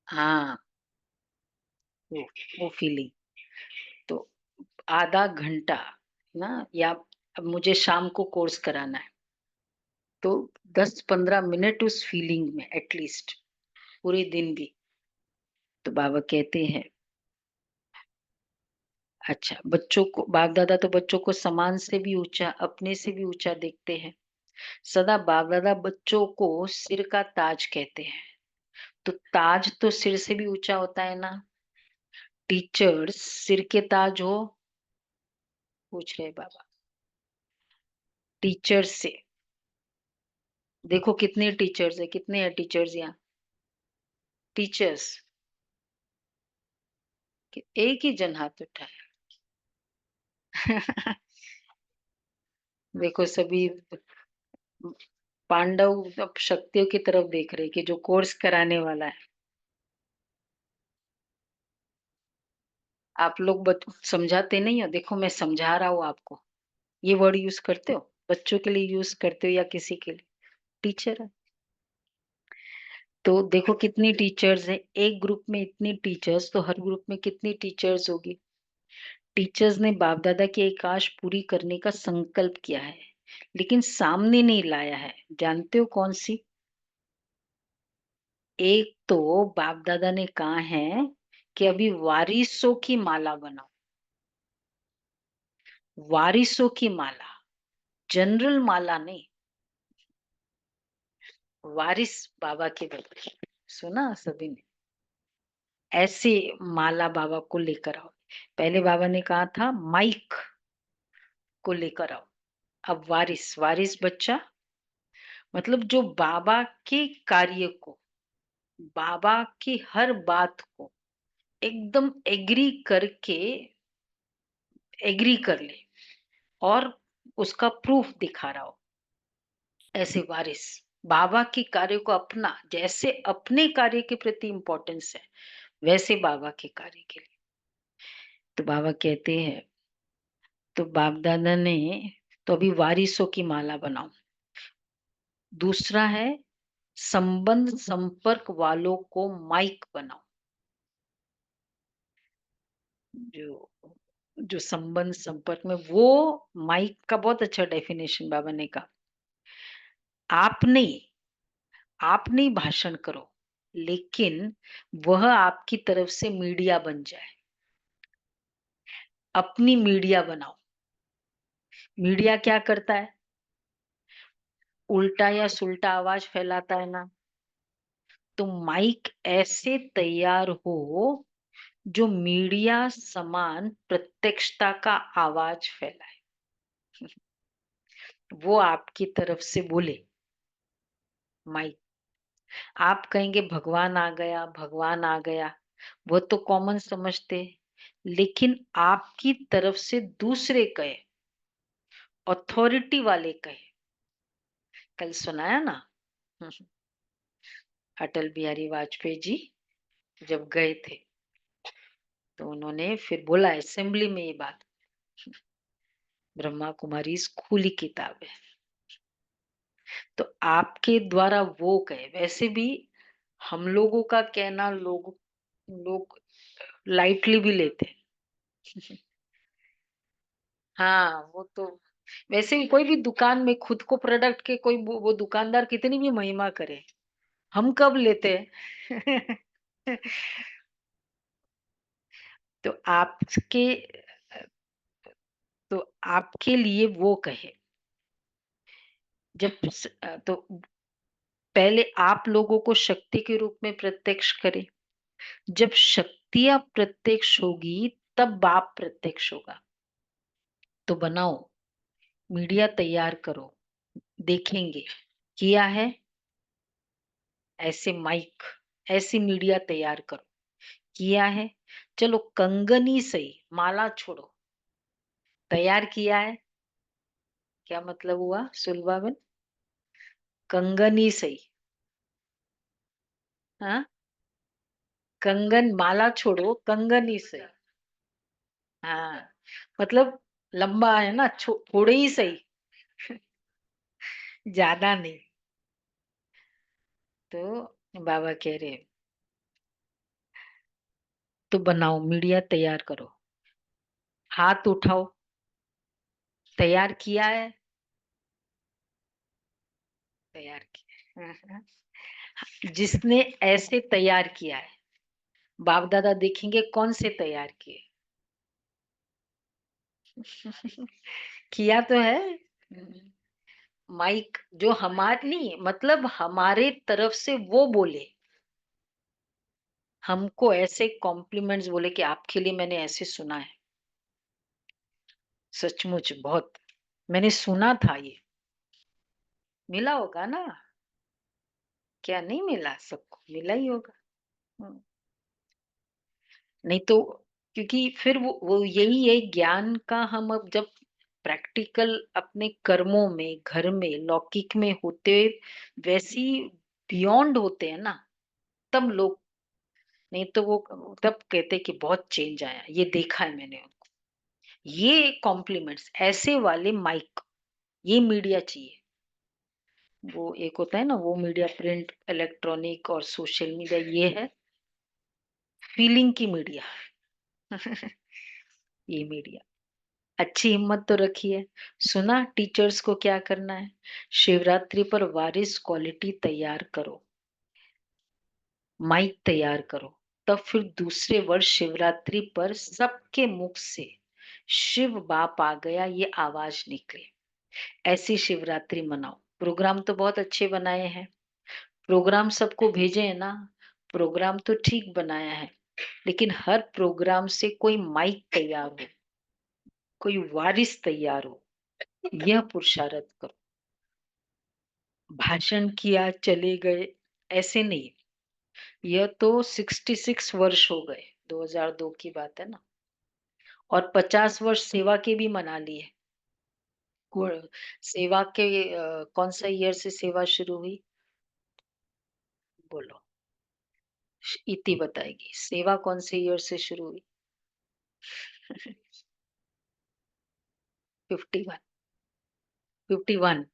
हाँ वो फीलिंग तो आधा घंटा ना, या अब मुझे शाम को कोर्स कराना है तो 10-15 मिनट उस फीलिंग में एटलीस्ट, पूरे दिन भी। तो बाबा कहते हैं अच्छा, बच्चों को बाप दादा तो बच्चों को समान से भी ऊंचा, अपने से भी ऊंचा देखते हैं। सदा बाप दादा बच्चों को सिर का ताज कहते हैं। तो ताज तो सिर से भी ऊंचा होता है ना। टीचर्स सिर के ताज हो, पूछ रहे बाबा। टीचर्स से देखो कितने टीचर्स है, कितने हैं टीचर्स यहाँ। टीचर्स एक ही जन हाथ उठाया। देखो सभी पांडव अब शक्तियों की तरफ देख रहे कि जो कोर्स कराने वाला है। आप लोग समझाते नहीं हो, देखो मैं समझा रहा हूँ आपको। ये वर्ड यूज करते हो, बच्चों के लिए यूज करते हो या किसी के लिए, टीचर है। तो देखो कितनी टीचर्स है, एक ग्रुप में इतनी टीचर्स, तो हर ग्रुप में कितनी टीचर्स होगी। टीचर्स ने बाप दादा की एक आश पूरी करने का संकल्प किया है, लेकिन सामने नहीं लाया है। जानते हो कौन सी? एक तो बाप दादा ने कहा है कि अभी वारिसों की माला बनाओ। वारिसों की माला, जनरल माला नहीं, वारिस बाबा के बच्चे। सुना सभी ने? ऐसे माला बाबा को लेकर आओ। पहले बाबा ने कहा था माइक को लेकर आओ। अब वारिस, वारिस बच्चा मतलब जो बाबा के कार्य को, बाबा की हर बात को एकदम एग्री कर ले और उसका प्रूफ दिखा रहा हो। ऐसे वारिस बाबा के कार्य को अपना, जैसे अपने कार्य के प्रति इंपॉर्टेंस है वैसे बाबा के कार्य के लिए। तो बाबा कहते हैं, तो बाप दादा ने तो अभी वारिसों की माला बनाओ। दूसरा है संबंध संपर्क वालों को माइक बनाओ। जो जो संबंध संपर्क में, वो माइक का बहुत अच्छा डेफिनेशन बाबा ने कहा। आप नहीं भाषण करो, लेकिन वह आपकी तरफ से मीडिया बन जाए। अपनी मीडिया बनाओ। मीडिया क्या करता है? उल्टा या सुल्टा आवाज फैलाता है ना। तो माइक ऐसे तैयार हो जो मीडिया समान प्रत्यक्षता का आवाज फैलाए। वो आपकी तरफ से बोले माइक। आप कहेंगे भगवान आ गया, भगवान आ गया, वो तो कॉमन समझते, लेकिन आपकी तरफ से दूसरे कहे, अथॉरिटी वाले कहे। कल सुनाया ना अटल बिहारी वाजपेयी जी जब गए थे, तो उन्होंने फिर बोला असेंबली में ये बात, ब्रह्मा कुमारी खुली किताब है। तो आपके द्वारा वो कहे। वैसे भी हम लोगों का कहना लोग लोग लाइटली भी लेते हैं। हाँ, वो तो वैसे भी कोई भी दुकान में खुद को प्रोडक्ट के कोई वो दुकानदार कितनी भी महिमा करे, हम कब लेते हैं? तो आपके तो आपके लिए वो कहे। तो पहले आप लोगों को शक्ति के रूप में प्रत्यक्ष करें। जब शक्तियां प्रत्यक्ष होगी तब बाप प्रत्यक्ष होगा। तो बनाओ, मीडिया तैयार करो, देखेंगे। किया है ऐसे माइक, ऐसी मीडिया तैयार करो। किया है, चलो कंगनी सही, माला छोड़ो। तैयार किया है, क्या मतलब हुआ सुलभाबन? कंगनी सही, हाँ, कंगन माला छोड़ो, कंगनी सही। हाँ, मतलब लंबा है ना, थोड़े ही सही, ज्यादा नहीं। तो बाबा कह रहे तो बनाओ, मीडिया तैयार करो। हाथ उठाओ। तैयार किया है, तैयार किया। जिसने ऐसे तैयार किया है, बाप दादा देखेंगे कौन से तैयार किए। किया तो है। माइक जो हमारे नहीं, मतलब हमारे तरफ से वो बोले, हमको ऐसे कॉम्प्लीमेंट्स बोले कि आपके लिए मैंने ऐसे सुना है। सचमुच बहुत मैंने सुना था, ये मिला होगा ना? क्या नहीं मिला? सबको मिला ही होगा। हम्म, नहीं तो, क्योंकि फिर वो यही है ज्ञान का। हम अब जब प्रैक्टिकल अपने कर्मों में, घर में, लौकिक में होते, वैसी बियॉन्ड होते हैं ना, तब लोग, नहीं तो वो तब कहते कि बहुत चेंज आया, ये देखा है मैंने उनको। ये कॉम्प्लीमेंट्स ऐसे वाले माइक, ये मीडिया चाहिए। वो एक होता है ना, वो मीडिया प्रिंट, इलेक्ट्रॉनिक और सोशल मीडिया, ये है फीलिंग की मीडिया। ये मीडिया अच्छी हिम्मत तो रखी है। सुना टीचर्स को क्या करना है? शिवरात्रि पर वारिस क्वालिटी तैयार करो, माइक तैयार करो। तब फिर दूसरे वर्ष शिवरात्रि पर सबके मुख से शिव बाप आ गया ये आवाज निकले। ऐसी शिवरात्रि मनाओ। प्रोग्राम तो बहुत अच्छे बनाए हैं, प्रोग्राम सबको भेजे है ना। प्रोग्राम तो ठीक बनाया है, लेकिन हर प्रोग्राम से कोई माइक तैयार हो, कोई वारिस तैयार हो, यह पुरुषार्थ करो। भाषण किया चले गए ऐसे नहीं। यह तो 66 वर्ष हो गए, 2002 की बात है ना। और 50 वर्ष सेवा के भी मना लिए। सेवा के कौन सा ईयर से सेवा शुरू हुई? बोलो, इति बताएगी सेवा कौन से ईयर से शुरू हुई। 51, 51।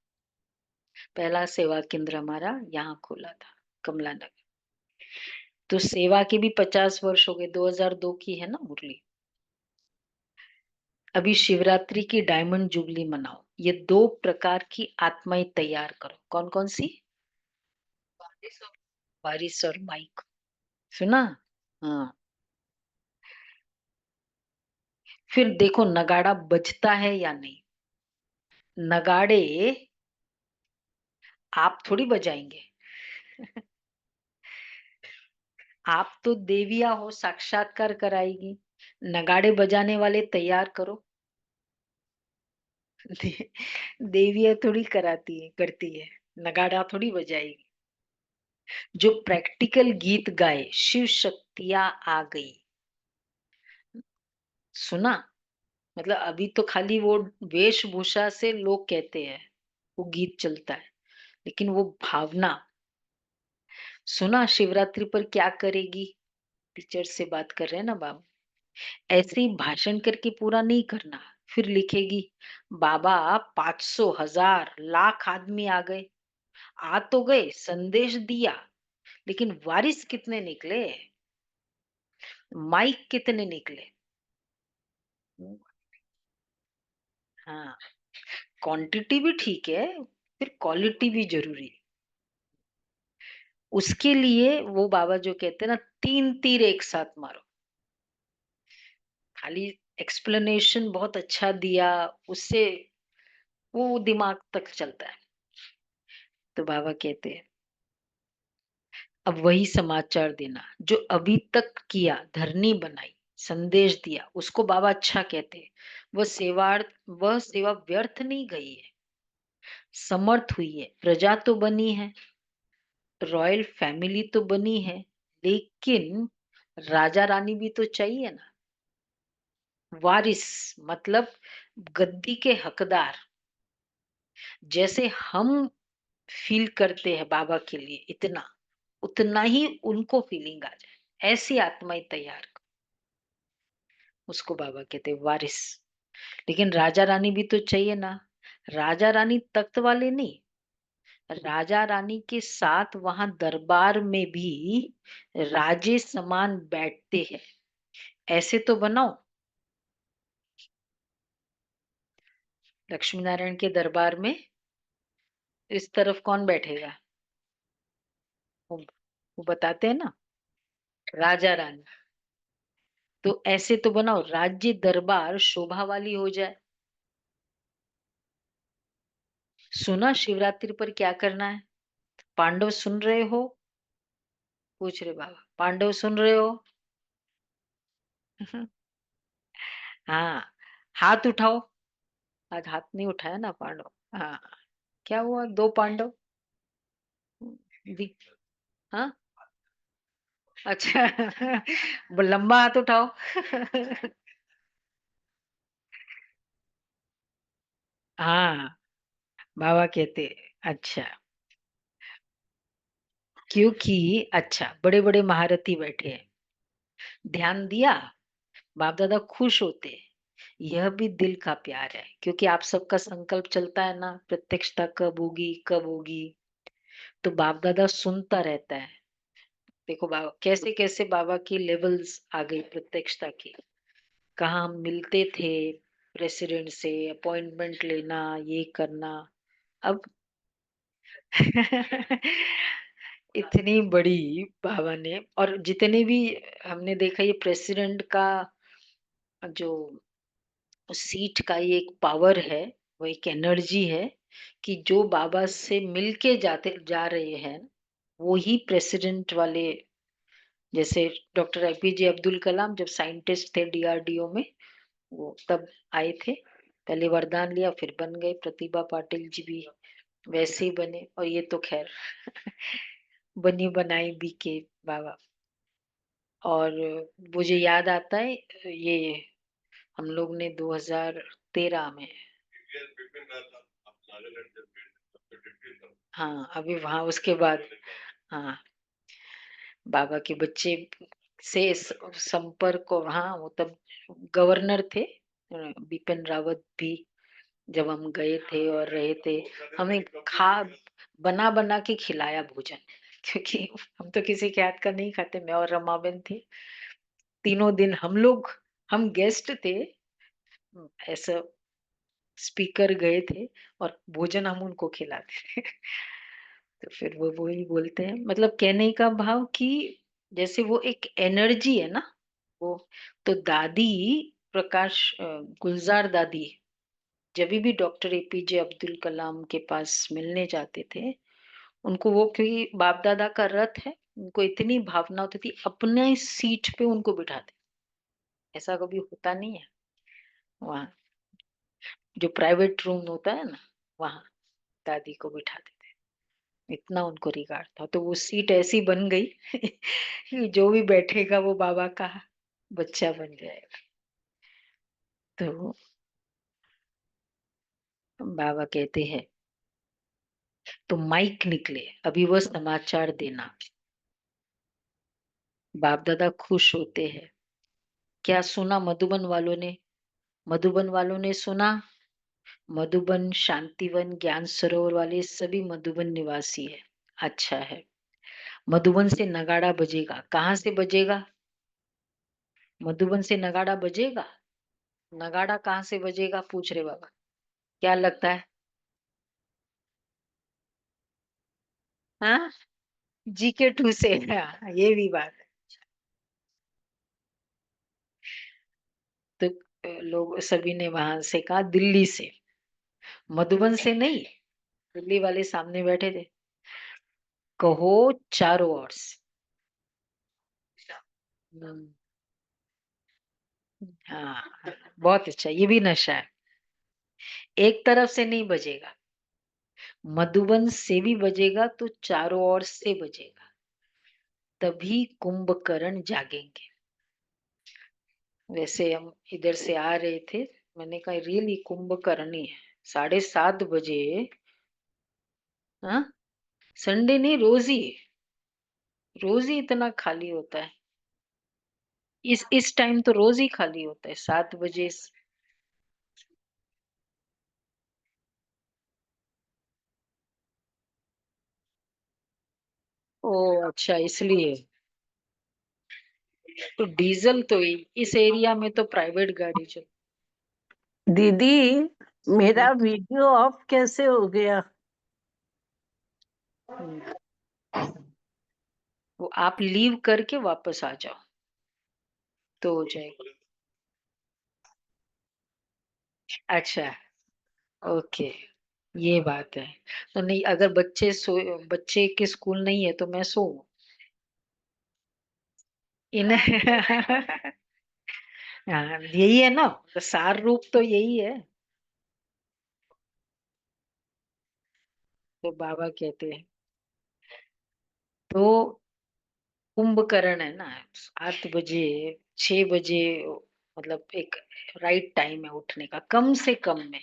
पहला सेवा केंद्र हमारा यहाँ खोला था, कमला नगर। तो सेवा के भी 50 वर्ष हो गए, 2002 की है ना मुरली। अभी शिवरात्रि की डायमंड जुबली मनाओ। ये 2 प्रकार की आत्माएं तैयार करो। कौन कौन सी? बारिश और माइक। सुना? हाँ। फिर देखो नगाड़ा बजता है या नहीं। नगाड़े आप थोड़ी बजाएंगे। आप तो देविया हो, साक्षात्कार कराएगी। नगाड़े बजाने वाले तैयार करो। देविया थोड़ी कराती है, करती है, नगाड़ा थोड़ी बजाएगी। जो प्रैक्टिकल गीत गाए, शिव शक्तियां आ गई। सुना? मतलब अभी तो खाली वो वेशभूषा से लोग कहते हैं, वो गीत चलता है, लेकिन वो भावना। सुना शिवरात्रि पर क्या करेगी? टीचर से बात कर रहे हैं ना बाबा। ऐसे ही भाषण करके पूरा नहीं करना। फिर लिखेगी बाबा 500 1000 लाख आदमी आ गए, आ तो गए, संदेश दिया, लेकिन वारिस कितने निकले, माइक कितने निकले। हाँ, क्वांटिटी भी ठीक है, फिर क्वालिटी भी जरूरी है। उसके लिए वो बाबा जो कहते हैं ना, 3 तीर एक साथ मारो। खाली एक्सप्लेनेशन बहुत अच्छा दिया, उससे वो दिमाग तक चलता है। तो बाबा कहते हैं अब वही समाचार देना जो अभी तक किया, धरनी बनाई, संदेश दिया, उसको बाबा अच्छा कहते हैं। वह सेवा व्यर्थ नहीं गई है, समर्थ हुई है। प्रजा तो बनी है, रॉयल फैमिली तो बनी है, लेकिन राजा रानी भी तो चाहिए ना। वारिस मतलब गद्दी के हकदार। जैसे हम फील करते हैं बाबा के लिए, इतना उतना ही उनको फीलिंग आ जाए, ऐसी आत्माएं तैयार करो। उसको बाबा कहते हैं वारिस। लेकिन राजा रानी भी तो चाहिए ना। राजा रानी तख्त वाले नहीं, राजा रानी के साथ वहां दरबार में भी राजे समान बैठते हैं। ऐसे तो बनाओ। लक्ष्मी नारायण के दरबार में इस तरफ कौन बैठेगा? वो, वो बताते हैं ना, राजा रानी। तो ऐसे तो बनाओ, राज्य दरबार शोभा वाली हो जाए। सुना शिवरात्रि पर क्या करना है? पांडव सुन रहे हो? पूछ रहे बाबा, पांडव सुन रहे हो? हाँ, हाथ उठाओ। आज हाथ नहीं उठाया ना पांडव। हाँ, क्या हुआ? 2 पांडव दी। हाँ, अच्छा। लंबा हाथ उठाओ। हाँ, बाबा कहते अच्छा, क्योंकि अच्छा बड़े बड़े महारथी बैठे हैं, ध्यान दिया, बाप दादा खुश होते हैं। यह भी दिल का प्यार है, क्योंकि आप सबका संकल्प चलता है ना, प्रत्यक्षता कब होगी कब होगी। तो बाप दादा सुनता रहता है। देखो बाबा कैसे कैसे बाबा की लेवल्स आ गई प्रत्यक्षता की। कहाँ हम मिलते थे प्रेसिडेंट से, अपॉइंटमेंट लेना, ये करना। अब इतनी बड़ी बाबा ने, और जितने भी हमने देखा, ये प्रेसिडेंट का जो सीट का ये एक पावर है, वो एक एनर्जी है, कि जो बाबा से मिलके जाते जा रहे हैं, वो ही प्रेसिडेंट वाले। जैसे डॉक्टर एपीजे अब्दुल कलाम जब साइंटिस्ट थे डीआरडीओ में, वो तब आए थे, पहले वरदान लिया फिर बन गए। प्रतिभा पाटिल जी भी वैसे ही बने, और ये तो खैर बनी बनाई बीके बाबा। और मुझे याद आता है, ये हम लोग ने 2013 में, हाँ अभी वहां उसके बाद, हाँ बाबा के बच्चे से संपर्क, हाँ वो तब गवर्नर थे, बिपिन रावत भी जब हम गए थे और रहे थे, हमें बना बना के खिलाया भोजन क्योंकि हम तो किसी के हाथ का नहीं खाते। मैं और रमाबेन थे, तीनों दिन हम गेस्ट थे। ऐसा स्पीकर गए थे और भोजन हम उनको खिलाते थे। तो फिर वो वही बोलते हैं, मतलब कहने का भाव कि जैसे वो एक एनर्जी है ना वो। तो दादी गुलजार दादी जब भी डॉक्टर एपीजे अब्दुल कलाम के पास मिलने जाते थे, उनको वो, क्योंकि बाप दादा का रथ है, उनको इतनी भावना होती थी अपने सीट पे उनको बिठाते। ऐसा कभी होता नहीं है वहाँ, जो प्राइवेट रूम होता है ना, वहाँ दादी को बिठाते थे। इतना उनको रिगार्ड था, तो वो सीट ऐसी बन गई कि जो भी बैठेगा वो बाबा का बच्चा बन जाएगा। तो बाबा कहते हैं, तो माइक निकले, अभी वह समाचार देना। बाप दादा खुश होते हैं। क्या सुना मधुबन वालों ने? मधुबन वालों ने सुना, मधुबन, शांतिवन, ज्ञान सरोवर वाले सभी मधुबन निवासी है। अच्छा है। मधुबन से नगाड़ा बजेगा। कहाँ से बजेगा? मधुबन से नगाड़ा बजेगा। नगाड़ा कहाँ से बजेगा पूछ रहे बाबा। क्या लगता है? हाँ, जीके 2 से। हाँ, ये भी बात है। तो लोग सभी ने वहां से कहा दिल्ली से, मधुबन से नहीं। दिल्ली वाले सामने बैठे थे। कहो चारों ओर से। हम्म, हाँ, बहुत अच्छा, ये भी नशा है। एक तरफ से नहीं बजेगा, मधुबन से भी बजेगा तो चारों ओर से बजेगा, तभी कुंभकर्ण जागेंगे। वैसे हम इधर से आ रहे थे, मैंने कहा रियली कुंभकर्ण ही है। 7:30 बजे। हाँ, संडे नहीं, रोज ही इतना खाली होता है। इस टाइम तो रोज ही खाली होता है 7 बजे। ओ अच्छा, इसलिए। तो डीजल तो इस एरिया में तो प्राइवेट गाड़ी चल। दीदी, मेरा वीडियो ऑफ कैसे हो गया? हम्म, वो आप लीव करके वापस आ जाओ तो हो जाएगा। अच्छा, ओके, ये बात है। तो नहीं, अगर बच्चे के स्कूल नहीं है तो मैं सो इन्हें। हाँ, यही है ना, तो सार रूप तो यही है। तो बाबा कहते हैं, तो कुंभकर्ण है ना, 7 बजे, 6 बजे, मतलब एक राइट टाइम है उठने का, कम से कम में,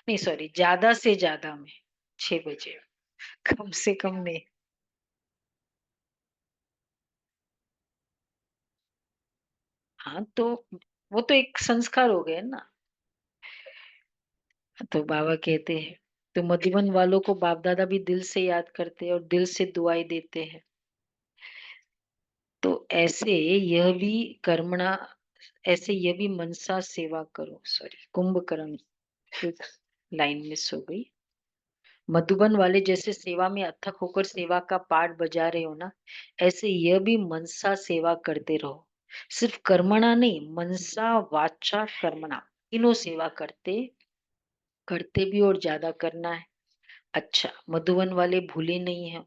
नहीं सॉरी, ज्यादा से ज्यादा में 6 बजे, कम से कम में। हाँ, तो वो तो एक संस्कार हो गए ना। तो बाबा कहते हैं, तो मधुबन वालों को बाप दादा भी दिल से याद करते हैं और दिल से दुआएं देते हैं। तो ऐसे यह भी मनसा सेवा करो। सॉरी, कुंभकर्ण, एक लाइन मिस हो गई। मधुबन वाले जैसे सेवा में अथक होकर सेवा का पाठ बजा रहे हो ना, ऐसे यह भी मनसा सेवा करते रहो। सिर्फ कर्मणा नहीं, मनसा वाचा कर्मणा, तीनों सेवा करते करते भी और ज्यादा करना है। अच्छा, मधुबन वाले भूले नहीं है।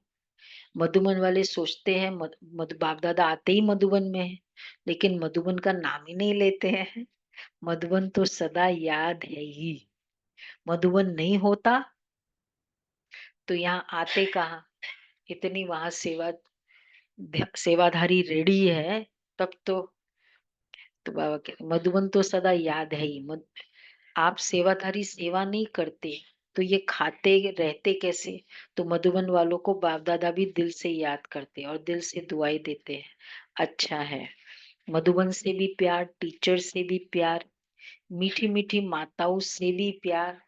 मधुबन वाले सोचते हैं बाप दादा आते ही मधुबन में है, लेकिन मधुबन का नाम ही नहीं लेते हैं। मधुबन तो सदा याद है ही। मधुबन नहीं होता तो यहाँ आते कहाँ? इतनी वहां सेवाधारी रेडी है, तब तो बाबा के मधुबन तो सदा याद है ही। आप सेवाधारी सेवा नहीं करते तो ये खाते रहते कैसे? तो मधुबन वालों को बाप दादा भी दिल से याद करते हैं और दिल से दुआई देते हैं। अच्छा है, मधुबन से भी प्यार, टीचर से भी प्यार, मीठी मीठी माताओं से भी प्यार।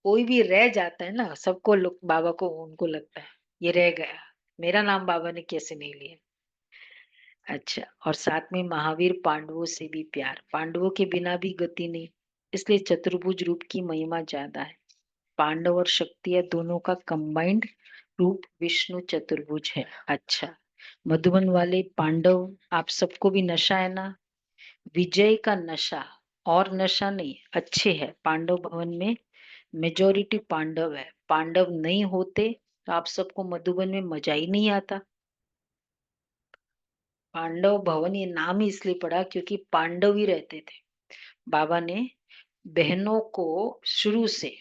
कोई भी रह जाता है ना, सबको बाबा को उनको लगता है ये रह गया, मेरा नाम बाबा ने कैसे नहीं लिया। अच्छा, और साथ में महावीर पांडवों से भी प्यार, पांडवों के बिना भी गति नहीं, इसलिए चतुर्भुज रूप की महिमा ज्यादा है। पांडव और शक्तियां दोनों का कंबाइंड रूप विष्णु चतुर्भुज है। अच्छा, मधुबन वाले पांडव, आप सबको भी नशा है ना, विजय का नशा, और नशा नहीं, अच्छे है। पांडव भवन में मेजोरिटी पांडव है, पांडव नहीं होते तो आप सबको मधुबन में मजा ही नहीं आता। पांडव भवन ये नाम ही इसलिए पड़ा क्योंकि पांडव ही रहते थे। बाबा ने बहनों को शुरू से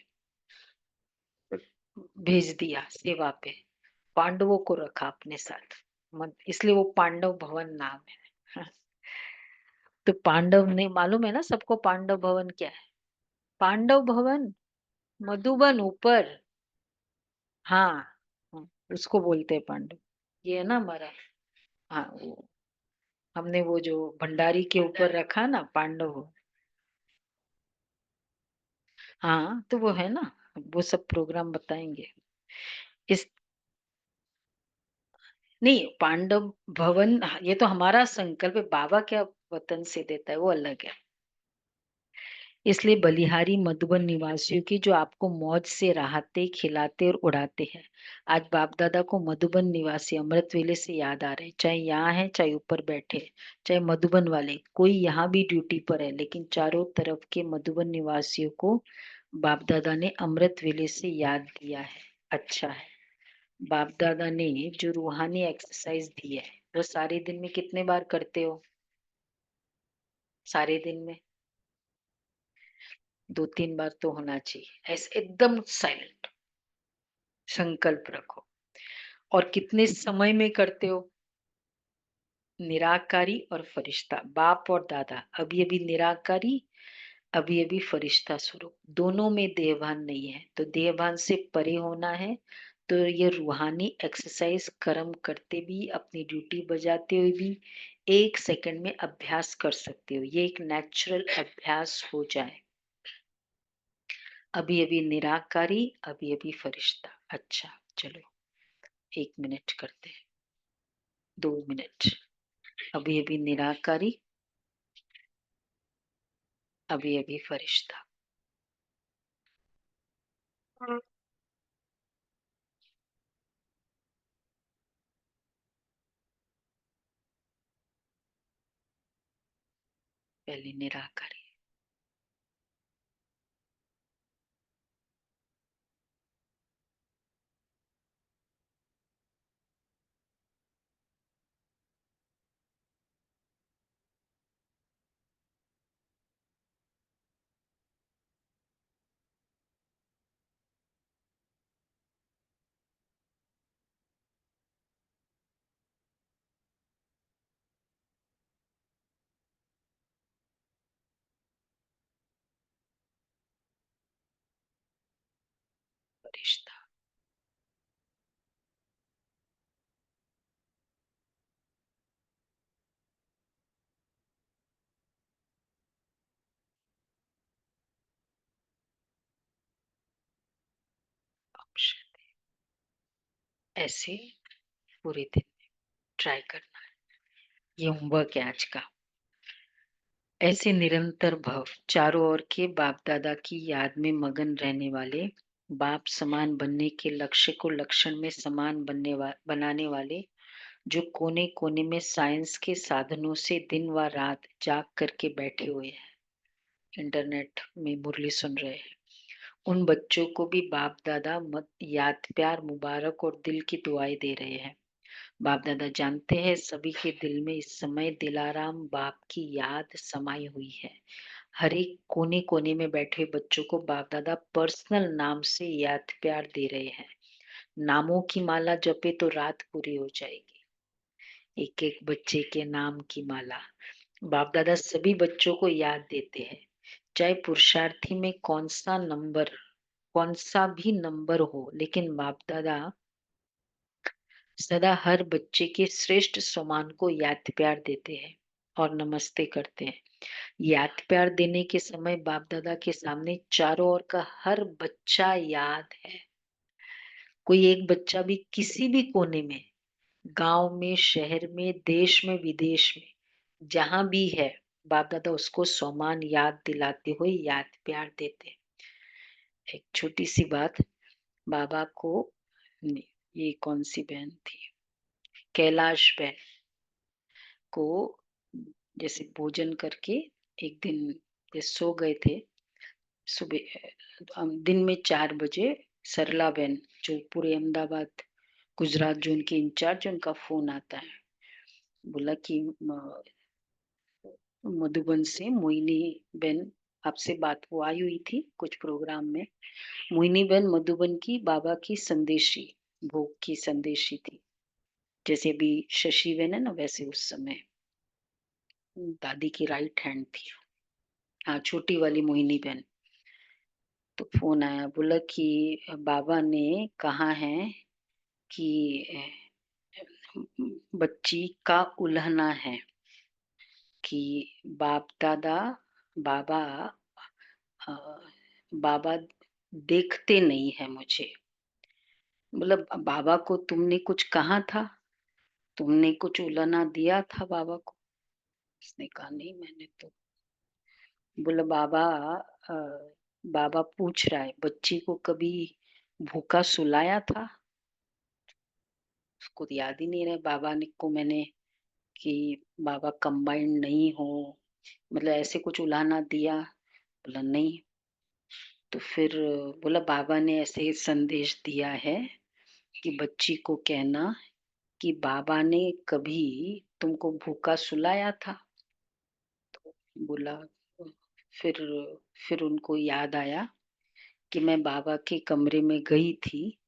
भेज दिया सेवा पे, पांडवों को रखा अपने साथ, इसलिए वो पांडव भवन नाम है। तो पांडव नहीं मालूम है ना सबको, पांडव भवन क्या है? पांडव भवन मधुबन ऊपर, हाँ, उसको बोलते हैं पांडव। ये है ना हमारा, हाँ, हमने वो जो भंडारी के ऊपर रखा ना पांडव, हाँ, तो वो है ना, वो सब प्रोग्राम बताएंगे इस। नहीं, पांडव भवन ये तो हमारा संकल्प है, बाबा क्या वतन से देता है वो अलग है। इसलिए बलिहारी मधुबन निवासियों की जो आपको मौज से राहते खिलाते और उड़ाते हैं, आज बाप दादा को मधुबन निवासी अमृत वेले से याद आ रहे हैं, चाहे यहाँ है चाहे ऊपर बैठे, चाहे मधुबन वाले, कोई यहाँ भी ड्यूटी पर है, लेकिन चारों तरफ के मधुबन निवासियों को बाप दादा ने अमृत वेले से याद दिया है। अच्छा है, बाप दादा ने जो रूहानी एक्सरसाइज दी है वो सारे दिन में कितने बार करते हो? सारे दिन में 2-3 बार तो होना चाहिए, ऐसे एकदम साइलेंट संकल्प रखो। और कितने समय में करते हो? निराकारी और फरिश्ता, बाप और दादा, अभी अभी निराकारी, अभी अभी फरिश्ता स्वरूप, दोनों में देहभान नहीं है, तो देहभान से परे होना है। तो ये रूहानी एक्सरसाइज कर्म करते भी, अपनी ड्यूटी बजाते हुए भी 1 सेकंड में अभ्यास कर सकते हो, ये एक नेचुरल अभ्यास हो जाए। अभी अभी निराकारी, अभी अभी फरिश्ता। अच्छा, चलो 1 मिनट करते हैं, 2 मिनट। अभी अभी निराकारी, अभी अभी फरिश्ता। पहले निराकारी, फरिश्ता। ऑप्शन ऐसे पूरे दिन ट्राई करना है, ये होमवर्क है आज का। ऐसे निरंतर भव चारों ओर के बाप दादा की याद में मगन रहने वाले, बाप समान बनने के लक्ष्य को लक्षण में समान बनाने वाले, जो कोने कोने में साइंस के साधनों से दिन व रात जाग करके बैठे हुए हैं, इंटरनेट में मुरली सुन रहे हैं, उन बच्चों को भी बाप दादा मत याद प्यार मुबारक और दिल की दुआएं दे रहे हैं। बाप दादा जानते हैं सभी के दिल में इस समय दिलाराम बाप की याद समाई हुई है। हर एक कोने कोने में बैठे बच्चों को बाप दादा पर्सनल नाम से याद प्यार दे रहे हैं। नामों की माला जपे तो रात पूरी हो जाएगी, एक एक बच्चे के नाम की माला। बाप दादा सभी बच्चों को याद देते हैं, चाहे पुरुषार्थी में कौन सा भी नंबर हो, लेकिन बाप दादा सदा हर बच्चे के श्रेष्ठ सम्मान को याद प्यार देते हैं। और नमस्ते करते हैं। याद प्यार देने के समय बाप दादा के सामने चारों ओर का हर बच्चा याद है। कोई एक बच्चा भी किसी भी कोने में, गांव में, शहर में, देश में, विदेश में, जहां भी है, बाप दादा उसको सम्मान याद दिलाते हुए याद प्यार देते। एक छोटी सी बात, बाबा को, ये कौन सी बहन थी, कैलाश बहन को, जैसे भोजन करके एक दिन जैसे सो गए थे, सुबह दिन में 4 बजे सरला बहन जो पूरे अहमदाबाद गुजरात जोन के इंचार्ज, उनका फोन आता है। बोला कि मधुबन से मोहिनी बहन आपसे बात, वो आई हुई थी कुछ प्रोग्राम में। मोहिनी बहन मधुबन की बाबा की संदेशी, भोग की संदेशी थी, जैसे अभी शशि बहन है ना, वैसे उस समय दादी की राइट हैंड थी। हाँ, छोटी वाली मोहिनी बहन। तो फोन आया, बोला कि बाबा ने कहा है कि बच्ची का उल्हना है कि बाप दादा, बाबा अ, बाबा देखते नहीं है मुझे। मतलब बाबा को तुमने कुछ कहा था, तुमने कुछ उलाना दिया था बाबा को? उसने कहा नहीं मैंने तो। बोला बाबा, अ, बाबा पूछ रहा है बच्ची को कभी भूखा सुलाया था? उसको याद ही नहीं रहा बाबा ने को मैंने कि बाबा कंबाइंड नहीं हो, मतलब ऐसे कुछ उलाना दिया? बोला नहीं। तो फिर बोला बाबा ने ऐसे संदेश दिया है कि बच्ची को कहना कि बाबा ने कभी तुमको भूखा सुलाया था। तो बोला, फिर फिर उनको याद आया कि मैं बाबा के कमरे में गई थी,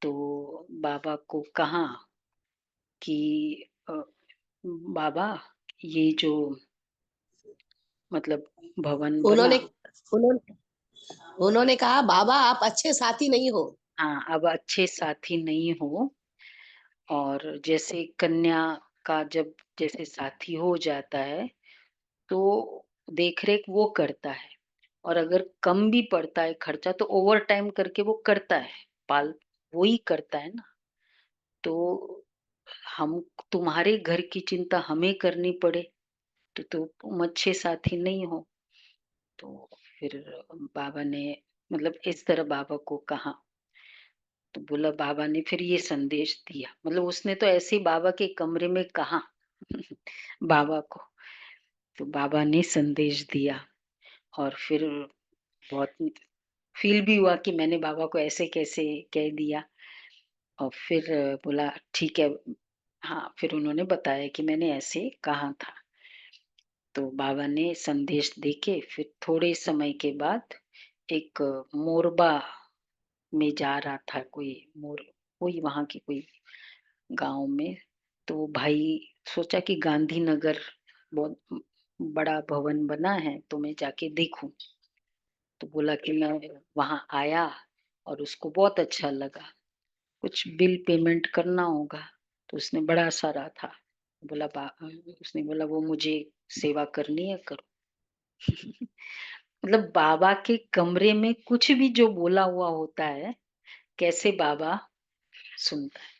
तो बाबा को कहा कि बाबा ये जो मतलब भवन बना, उन्होंने उन्होंने उन्होंने कहा बाबा आप अच्छे साथी नहीं हो। हाँ अब अच्छे साथी नहीं हो, और जैसे कन्या का जब जैसे साथी हो जाता है तो देख रेख वो करता है, और अगर कम भी पड़ता है खर्चा तो ओवर टाइम करके वो करता है, पाल वो ही करता है ना। तो हम, तुम्हारे घर की चिंता हमें करनी पड़े तो तुम अच्छे साथी नहीं हो। तो फिर बाबा ने मतलब इस तरह बाबा को कहा। तो बोला बाबा ने फिर ये संदेश दिया, मतलब उसने तो ऐसे ही बाबा के कमरे में कहा बाबा को। तो बाबा ने संदेश दिया, और फिर बहुत फील भी हुआ कि मैंने बाबा को ऐसे कैसे कह दिया। और फिर बोला ठीक है, हाँ फिर उन्होंने बताया कि मैंने ऐसे कहा था। तो बाबा ने संदेश देके फिर थोड़े समय के बाद एक मोरबा में जा रहा था कोई मोर, कोई वहां की कोई गांव में। तो भाई सोचा कि गांधीनगर बहुत बड़ा भवन बना है तो मैं जाके देखूं। तो बोला कि मैं वहां आया और उसको बहुत अच्छा लगा, कुछ बिल पेमेंट करना होगा। तो उसने बड़ा सारा था, बोला उसने बोला वो मुझे सेवा करनी है, करो। मतलब बाबा के कमरे में कुछ भी जो बोला हुआ होता है, कैसे बाबा सुनता है।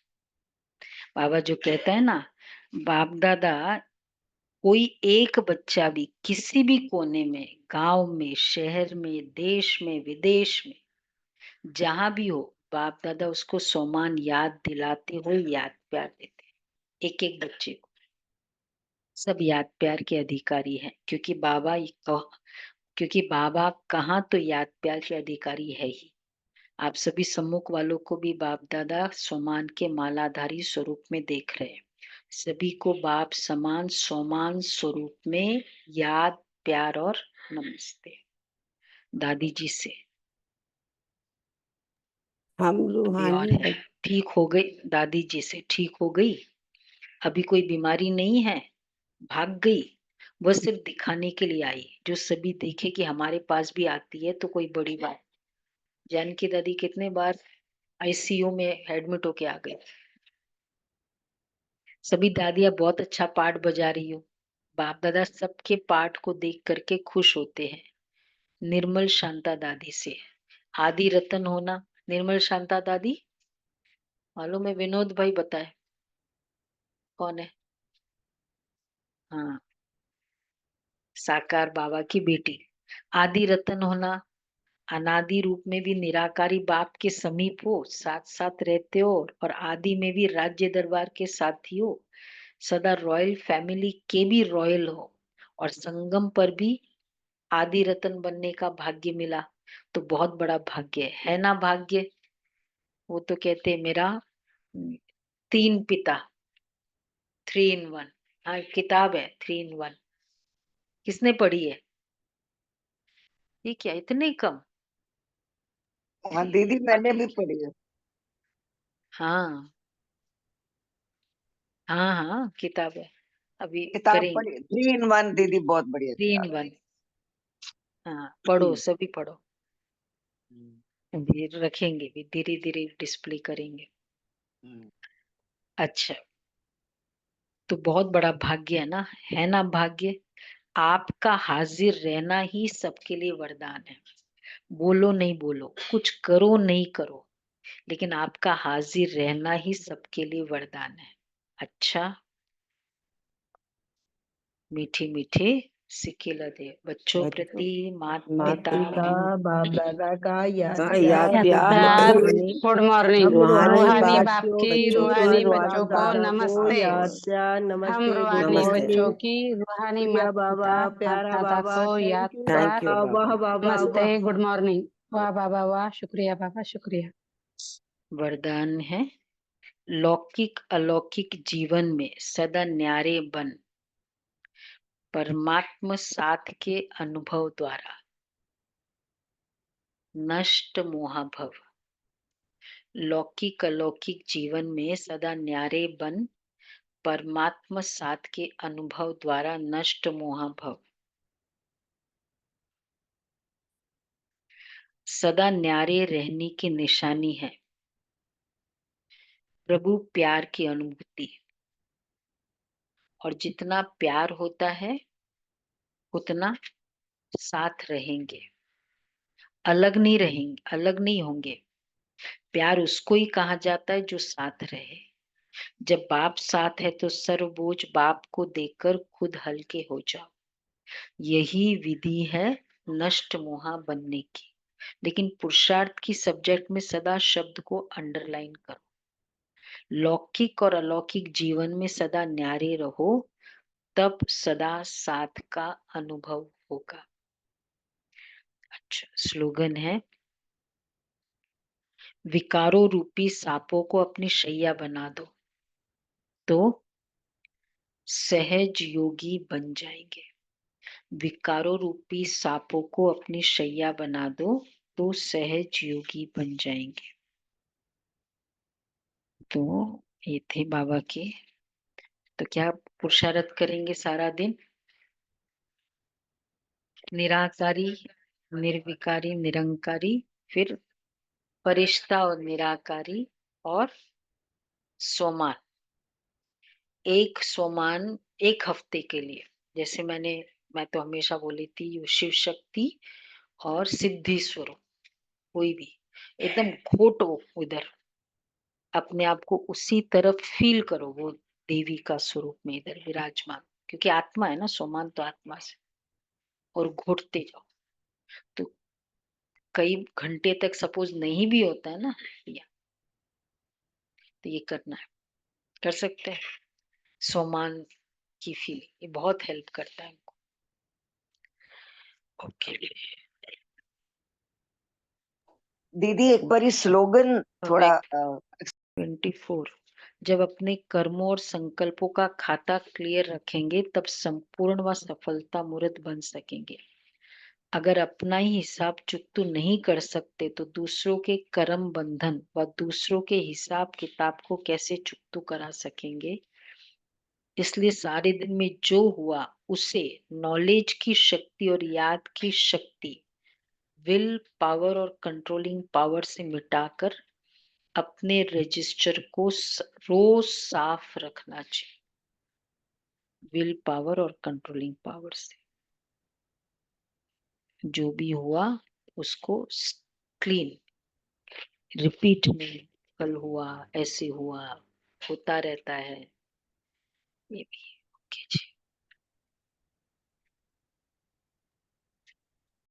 बाबा जो कहता है ना, बाप दादा कोई एक बच्चा भी किसी भी कोने में, गांव में, शहर में, देश में, विदेश में, जहां भी हो, बाप दादा उसको सम्मान याद दिलाते हुए याद प्यार देते। एक एक बच्चे को सब याद प्यार के अधिकारी हैं, क्योंकि बाबा कहाँ तो याद प्यार के अधिकारी है ही। आप सभी सम्मुख वालों को भी बाप दादा सम्मान के मालाधारी स्वरूप में देख रहे हैं। सभी को बाप समान सम्मान स्वरूप में याद प्यार और नमस्ते। दादी जी से हम अभी और रूहानी है, ठीक हो गई, दादी जी से ठीक हो गई, अभी कोई बीमारी नहीं है, भाग गई, वो सिर्फ दिखाने के लिए आई, जो सभी देखे कि हमारे पास भी आती है तो कोई बड़ी बात। जानकी दादी कितने बार आईसीयू में एडमिट होके आ गई। सभी दादियां बहुत अच्छा पाठ बजा रही हो, बाप दादा सबके पाठ को देख करके खुश होते हैं। निर्मल शांता दादी से आदि रतन होना। निर्मल शांता दादी मालूम है? विनोद भाई बताए कौन है? हाँ, साकार बाबा की बेटी। आदि रतन होना, अनादि रूप में भी निराकारी बाप के समीप हो, साथ साथ रहते हो, और आदि में भी राज्य दरबार के साथी हो, सदा रॉयल फैमिली के भी रॉयल हो, और संगम पर भी आदि रतन बनने का भाग्य मिला। तो बहुत बड़ा भाग्य है ना भाग्य। वो तो कहते हैं मेरा 3 पिता, 3 in 1। हाँ, किताब है 3 in 1। किसने पढ़ी है? ये क्या इतने कम? हाँ दीदी, मैंने भी पढ़ी है। हाँ हाँ हाँ, किताब है। अभी किताब करेंगे पढ़ी 3 in 1 दीदी, बहुत बढ़िया 3 in 1। हाँ, पढ़ो, किताब। सभी पढ़ो। अभी रखेंगे भी, धीरे धीरे डिस्प्ले करेंगे। अच्छा, तो बहुत बड़ा भाग्य है ना भाग्य। आपका हाजिर रहना ही सबके लिए वरदान है। बोलो नहीं बोलो, कुछ करो नहीं करो, लेकिन आपका हाजिर रहना ही सबके लिए वरदान है। अच्छा, मीठी मीठी सिक्के दे बच्चों प्रति माता पिता पिता बाप दादा का याद याद प्यार प्यार। Good morning. हम रूहानी बाप बच्चों की को रूहानी बाप बच्चों को दादा को नमस्ते। याद प्यार हम नमस्ते, गुड रूहानी नमस्ते। बच्चों मॉर्निंग। की रूहानी प्रिया माता बाबा, पिता बाप प्यारा दादा बाबा, को याद थैंक यू प्यार थैंक यू बाबा, वाह बाबा। बाबा, नमस्ते, वाह। Good morning. वाह बाबा वाह, शुक्रिया बाबा शुक्रिया। वरदान है। लौकिक अलौकिक जीवन में सदा न्यारे बन, परमात्म साथ के अनुभव द्वारा नष्ट मोहभव। लौकिक अलौकिक जीवन में सदा न्यारे बन, परमात्म साथ के अनुभव द्वारा नष्ट मोहभव। सदा न्यारे रहने की निशानी है प्रभु प्यार की अनुभूति। और जितना प्यार होता है उतना साथ रहेंगे, अलग नहीं रहेंगे, अलग नहीं होंगे। प्यार उसको ही कहा जाता है जो साथ रहे। जब बाप साथ है तो सर्वबोझ बाप को देकर खुद हल्के हो जाओ। यही विधि है नष्ट मोहा बनने की। लेकिन पुरुषार्थ की सब्जेक्ट में सदा शब्द को अंडरलाइन करो। लौकिक और अलौकिक जीवन में सदा न्यारे रहो, तब सदा साथ का अनुभव होगा। अच्छा, स्लोगन है। विकारों रूपी सांपों को अपनी शैया बना दो तो सहज योगी बन जाएंगे। विकारों रूपी सांपों को अपनी शैया बना दो तो सहज योगी बन जाएंगे। तो ये थे बाबा के। तो क्या पुरुषार्थ करेंगे सारा दिन? निराकारी, निर्विकारी, निरंकारी, फिर फरिश्ता और निराकारी, और सोमान। एक सोमान एक हफ्ते के लिए। जैसे मैं तो हमेशा बोली थी, यो शिव शक्ति और सिद्धि स्वरूप कोई भी एकदम घोटो उधर, अपने आप को उसी तरफ फील करो, वो देवी का स्वरूप में इधर विराजमान। क्योंकि आत्मा है ना, सोमान तो आत्मा से। और घोटते जाओ। तो कई घंटे तक सपोज नहीं भी होता है ना, तो ये करना है, कर सकते हैं। सोमान की फीलिंग ये बहुत हेल्प करता है हमको। ओके, दीदी एक बार स्लोगन थोड़ा 24। जब अपने कर्मों और संकल्पों का खाता क्लियर रखेंगे तब संपूर्ण व सफलता मूर्त बन सकेंगे। अगर अपना ही हिसाब चुकतू नहीं कर सकते तो दूसरों के कर्म बंधन व दूसरों के हिसाब किताब को कैसे चुकतू करा सकेंगे। इसलिए सारे दिन में जो हुआ उसे नॉलेज की शक्ति और याद की शक्ति, विल पावर और कंट्रोलिंग पावर से मिटाकर अपने रजिस्टर को रोज साफ रखना चाहिए। विल पावर और कंट्रोलिंग पावर से। जो भी हुआ उसको क्लीन, रिपीट नहीं, कल हुआ, ऐसे हुआ, होता रहता है, ये भी ओके जी।